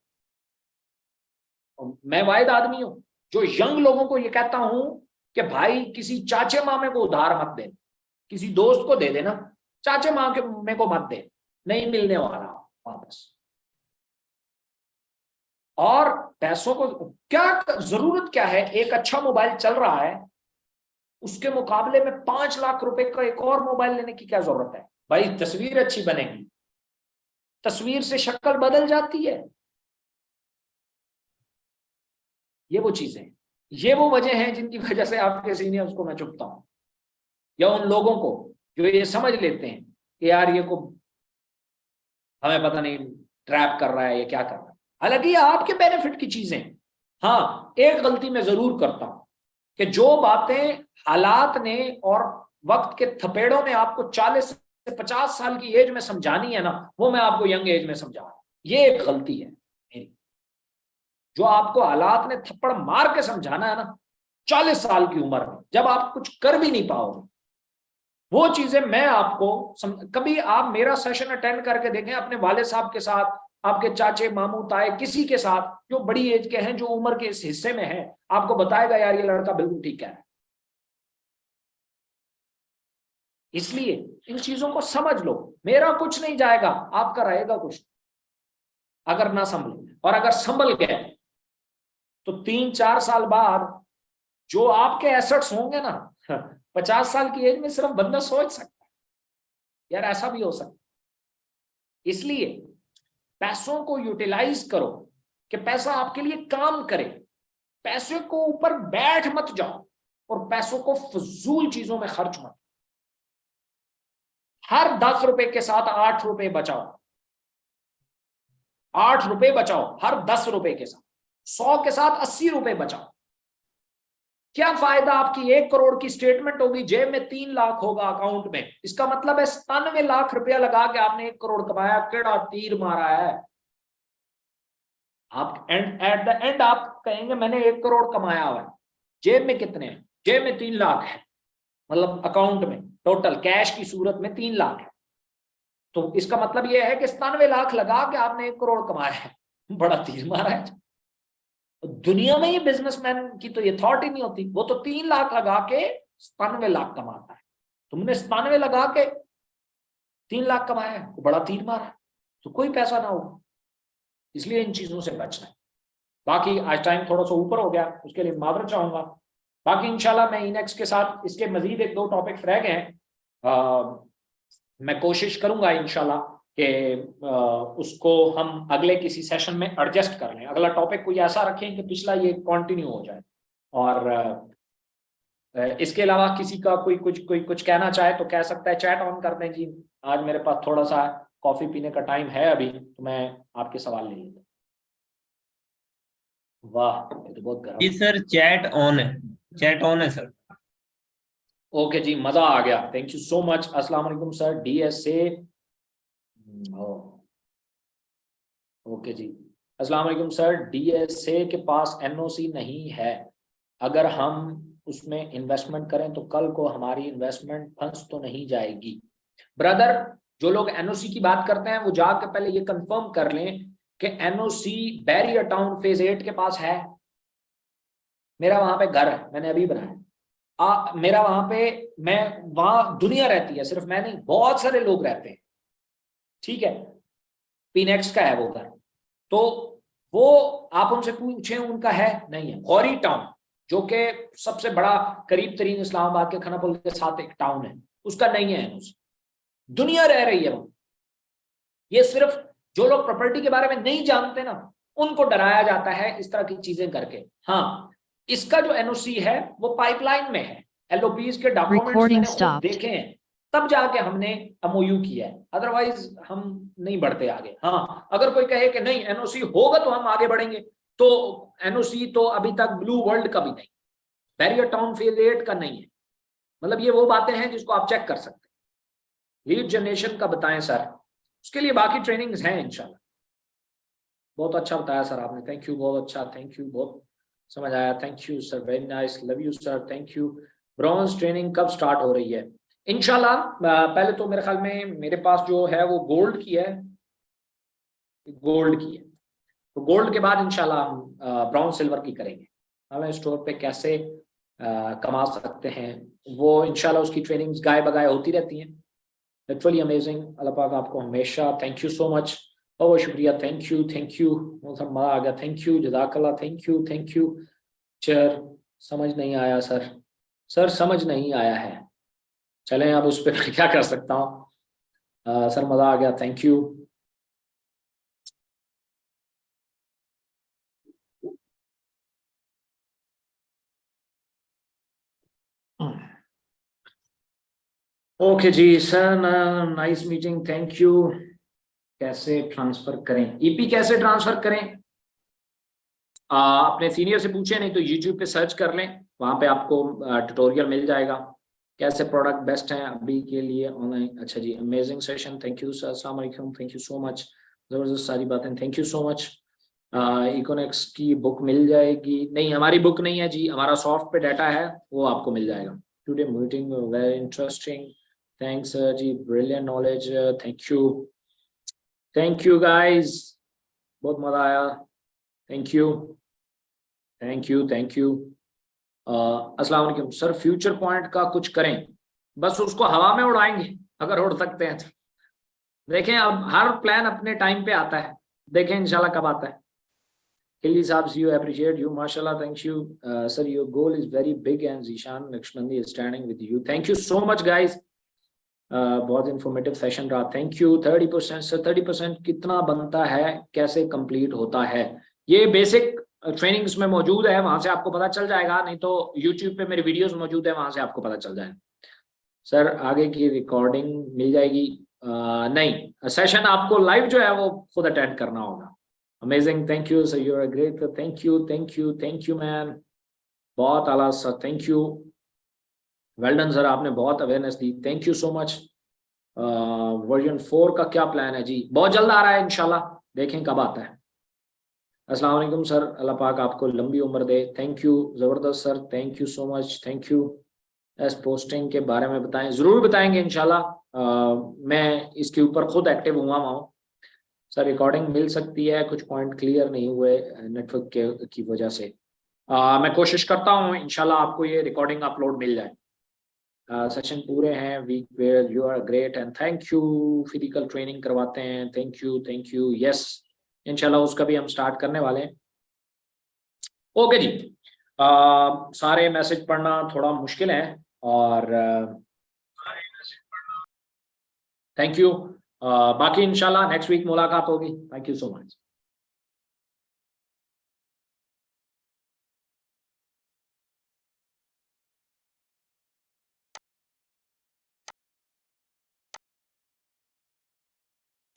मैं वाहिद आदमी हूं जो यंग लोगों को ये कहता हूं कि भाई किसी चाचे मामे को उधार मत दे, किसी दोस्त को दे देना, चाचे मामे को मत दे, नहीं मिलने वाला वापस। और पैसों को क्या जरूरत क्या है, एक अच्छा मोबाइल चल रहा है उसके मुकाबले में 5 लाख रुपए का एक और मोबाइल लेने की क्या जरूरत है। भाई तस्वीर अच्छी बनेगी, तस्वीर से शक्ल बदल जाती है। ये वो चीजें, ये वो वजह हैं जिनकी वजह से आपके सीनियर्स को मैं चुपता हूं, या उन लोगों को जो ये समझ लेते हैं कि यार ये को हमें पता नहीं ट्रैप कर रहा है, ये क्या कर रहा है। हालांकि ये आपके बेनिफिट की चीजें। हाँ, एक गलती मैं जरूर करता हूं कि जो बातें हालात ने और वक्त के थपेड़ों में आपको 40 से 50 साल की एज में समझानी है ना, वो मैं आपको यंग एज में समझा रहा हूं। ये एक गलती है मेरी। जो आपको हालात ने थप्पड़ मार के समझाना है ना 40 साल की उम्र में, जब आप कुछ कर भी नहीं पाओगे, वो चीजें मैं आपको कभी आप मेरा सेशन अटेंड करके देखें अपने वाले साहब के साथ, आपके चाचे मामू ताए किसी के साथ जो बड़ी एज के हैं, जो उम्र के इस हिस्से में है, आपको बताएगा यार ये लड़का बिल्कुल ठीक है। इसलिए इन चीजों को समझ लो। मेरा कुछ नहीं जाएगा, आपका रहेगा कुछ अगर ना संभले। और अगर संभल गए तो 3-4 साल बाद जो आपके एसेट्स होंगे ना 50 साल की एज में सिर्फ बंदा सोच सकता है यार ऐसा भी हो सकता। इसलिए पैसों को यूटिलाइज करो कि पैसा आपके लिए काम करे। पैसे को ऊपर बैठ मत जाओ और पैसों को फजूल चीजों में खर्च मत। हर 10 रुपए के साथ 8 रुपए बचाओ, 8 रुपए बचाओ हर 10 रुपए के साथ। 100 के साथ 80 रुपए बचाओ। क्या फायदा आपकी 1 करोड़ की स्टेटमेंट होगी, जेब में 3 लाख होगा अकाउंट में, इसका मतलब है 97 लाख रुपया लगा के आपने 1 करोड़ कमाया, केड़ा तीर मारा है। आप एट द एंड आप कहेंगे मैंने 1 करोड़ कमाया हुआ है, जेब में कितने हैं? जेब में 3 लाख है, मतलब अकाउंट में टोटल कैश की सूरत में 3 लाख है। तो इसका मतलब यह है कि 97 लाख लगा के आपने 1 करोड़ कमाया है, बड़ा तीर मारा है। दुनिया में ये बिजनेसमैन की तो ये थॉट ही नहीं होती, वो तो 3 लाख लगा के 97 लाख कमाता है। तुमने 97 लगा के 3 लाख कमाया है, वो बड़ा तीर मारा है, तो कोई पैसा ना हो। इसलिए इन चीजों से बचना है। बाकी आज टाइम थोड़ा सा ऊपर हो गया, उसके लिए माफी चाहूंगा। बाकी इंशाल्लाह मैं इनेक्स के साथ इसके मजीद 1-2 टॉपिक्स रह गए हैं, मैं कोशिश करूंगा इंशाल्लाह कि उसको हम अगले किसी सेशन में एडजस्ट कर लें। अगला टॉपिक कोई ऐसा रखें कि पिछला ये कंटिन्यू हो जाए। और इसके अलावा किसी का कोई कुछ कहना चाहे तो कह सकता है, चैट ऑन कर दें जी। आज मेरे पास थोड़ा सा कॉफी पीने का टाइम है अभी, तो मैं आपके सवाल ले लेता हूँ। वाह, ये तो बहुत गर्म
जी सर, चैट ऑन है, चैट ऑन है सर।
ओके जी, मजा आ गया, थैंक यू सो मच। अस्सलाम वालेकुम सर, डीएसए। ओके जी, अस्सलाम वालेकुम सर, डीएसए के पास एनओसी नहीं है, अगर हम उसमें इन्वेस्टमेंट करें तो कल को हमारी इन्वेस्टमेंट फंस तो नहीं जाएगी? ब्रदर, जो लोग एनओसी की बात करते हैं वो जाकर पहले ये कंफर्म कर लें कि एनओसी बैरियर टाउन फेज 8 के पास है। मेरा वहां पे घर है, मैंने अभी बनाया। मेरा वहां पे, मैं वहां दुनिया रहती है, सिर्फ मैं नहीं, बहुत सारे लोग रहते हैं, ठीक है। पीनेक्स का है वो घर, तो वो आप उनसे पूछें उनका है नहीं है। गौरी टाउन जो कि सबसे बड़ा करीब तरीन इस्लामाबाद के खानापुल के साथ एक टाउन है, उसका नहीं है एनओसी। दुनिया रह रही है वहां। ये सिर्फ जो लोग प्रॉपर्टी के बारे में नहीं जानते ना, उनको डराया जाता है इस तरह की चीजें करके। हाँ, इसका जो एनओसी है वो पाइपलाइन में है, एलओपीज के डॉक्यूमेंट्स मैंने खुद देखे हैं, तब जाके हमने एमओयू किया है, अदरवाइज हम नहीं बढ़ते आगे। हाँ, अगर कोई कहे कि नहीं एनओसी होगा तो हम आगे बढ़ेंगे, तो एनओसी तो अभी तक ब्लू वर्ल्ड का भी नहीं, बैरियर टाउन फेज 8 का नहीं है। मतलब ये वो बातें हैं जिसको आप चेक कर सकते हैं। लीड जनरेशन का बताएं सर, उसके लिए बाकी ट्रेनिंग्स हैं इंशाल्लाह। बहुत अच्छा बताया सर आपने, थैंक यू, बहुत अच्छा, थैंक यू, बहुत समझ आया, thank you sir, very nice, love you sir, thank you. Bronze training कब स्टार्ट हो रही है? इंशाल्लाह पहले तो मेरे ख्याल में मेरे पास जो है वो गोल्ड की है, गोल्ड की है, तो गोल्ड के बाद इंशाल्लाह हम ब्राउन सिल्वर की करेंगे। ऑनलाइन स्टोर पे कैसे कमा सकते हैं वो इंशाल्लाह उसकी ट्रेनिंग्स गाय बगाए होती रहती हैं। Literally amazing. अल्लाह पाक आपको हमेशा, थैंक यू सो मच, बहुत शुक्रिया, थैंक यू बहुत मजा आ गया, थैंक यू, जज़ाकल्लाह, थैंक यू। सर समझ नहीं आया सर समझ नहीं आया है, चलें अब उस पर मैं क्या कर सकता हूँ। सर मजा आ गया, थैंक यू। ओके जी sir, nice meeting, thank you. कैसे ट्रांसफर करें, ईपी कैसे ट्रांसफर करें? अपने सीनियर से पूछे, नहीं तो यूट्यूब पे सर्च कर लें, वहां पे आपको ट्यूटोरियल मिल जाएगा कैसे प्रोडक्ट बेस्ट हैं अभी के लिए ऑनलाइन। अच्छा जी, amazing session, thank you sir, अस्सलाम वालेकुम, थैंक यू सो मच, जबरदस्त सारी बातें, thank you so much. Economics की बुक मिल जाएगी? नहीं, हमारी बुक नहीं है जी, हमारा सॉफ्ट पे डाटा है, वो आपको मिल जाएगा। Today meeting very interesting, thanks जी, brilliant knowledge, thank you guys, बहुत मजा आया, थैंक यू थैंक यू। अस्सलाम वालेकुम सर, फ्यूचर पॉइंट का कुछ करें? बस उसको हवा में उड़ाएंगे अगर उड़ सकते हैं तो। देखें अब हर प्लान अपने टाइम पे आता है, देखें इंशाल्लाह कब आता है। Hilli Saabs, you appreciate you, mashallah, thank you. Sir, your goal is very big and Zishan Lakshmandi is standing with you. Thank you so much guys. बहुत इंफॉर्मेटिव सेशन रहा, थैंक यू। 30% सर, 30% कितना बनता है, कैसे complete होता है? ये basic trainings में मौजूद है, वहां से आपको पता चल जाएगा, नहीं तो यूट्यूब पे मेरी वीडियोस मौजूद है, वहां से आपको पता चल जाएगा। सर आगे की रिकॉर्डिंग मिल जाएगी? नहीं, सेशन आपको लाइव जो है वो खुद अटेंड करना होगा। Amazing, thank you sir, you are great, thank you man, बहुत आला sir, thank you, well done sir, आपने बहुत अवेयरनेस दी, thank you so much. Version 4 का क्या प्लान है जी? बहुत जल्द आ रहा है इंशाल्लाह, देखें कब आता है। अस्सलाम वालेकुम सर, अल्लाह पाक आपको लंबी उम्र दे, थैंक यू, जबरदस्त sir, thank you so much, thank you. S posting के बारे में बताएं, जरूर बताएंगे इंशाल्लाह। मैं इसके ऊपर खुद एक्टिव हुआ हूँ। सर रिकॉर्डिंग मिल सकती है, कुछ पॉइंट क्लियर नहीं हुए नेटवर्क की वजह से। मैं कोशिश करता हूँ इंशाल्लाह आपको ये रिकॉर्डिंग अपलोड मिल जाए। सेशन पूरे हैं, week where you are great and thank you. Physical training करवाते हैं, थैंक यू यस, इंशाल्लाह उसका भी हम स्टार्ट करने वाले हैं। ओके जी, सारे मैसेज पढ़ना थोड़ा मुश्किल है और थैंक यू। बाकी इंशाल्लाह नेक्स्ट वीक मुलाकात होगी, थैंक यू सो मच।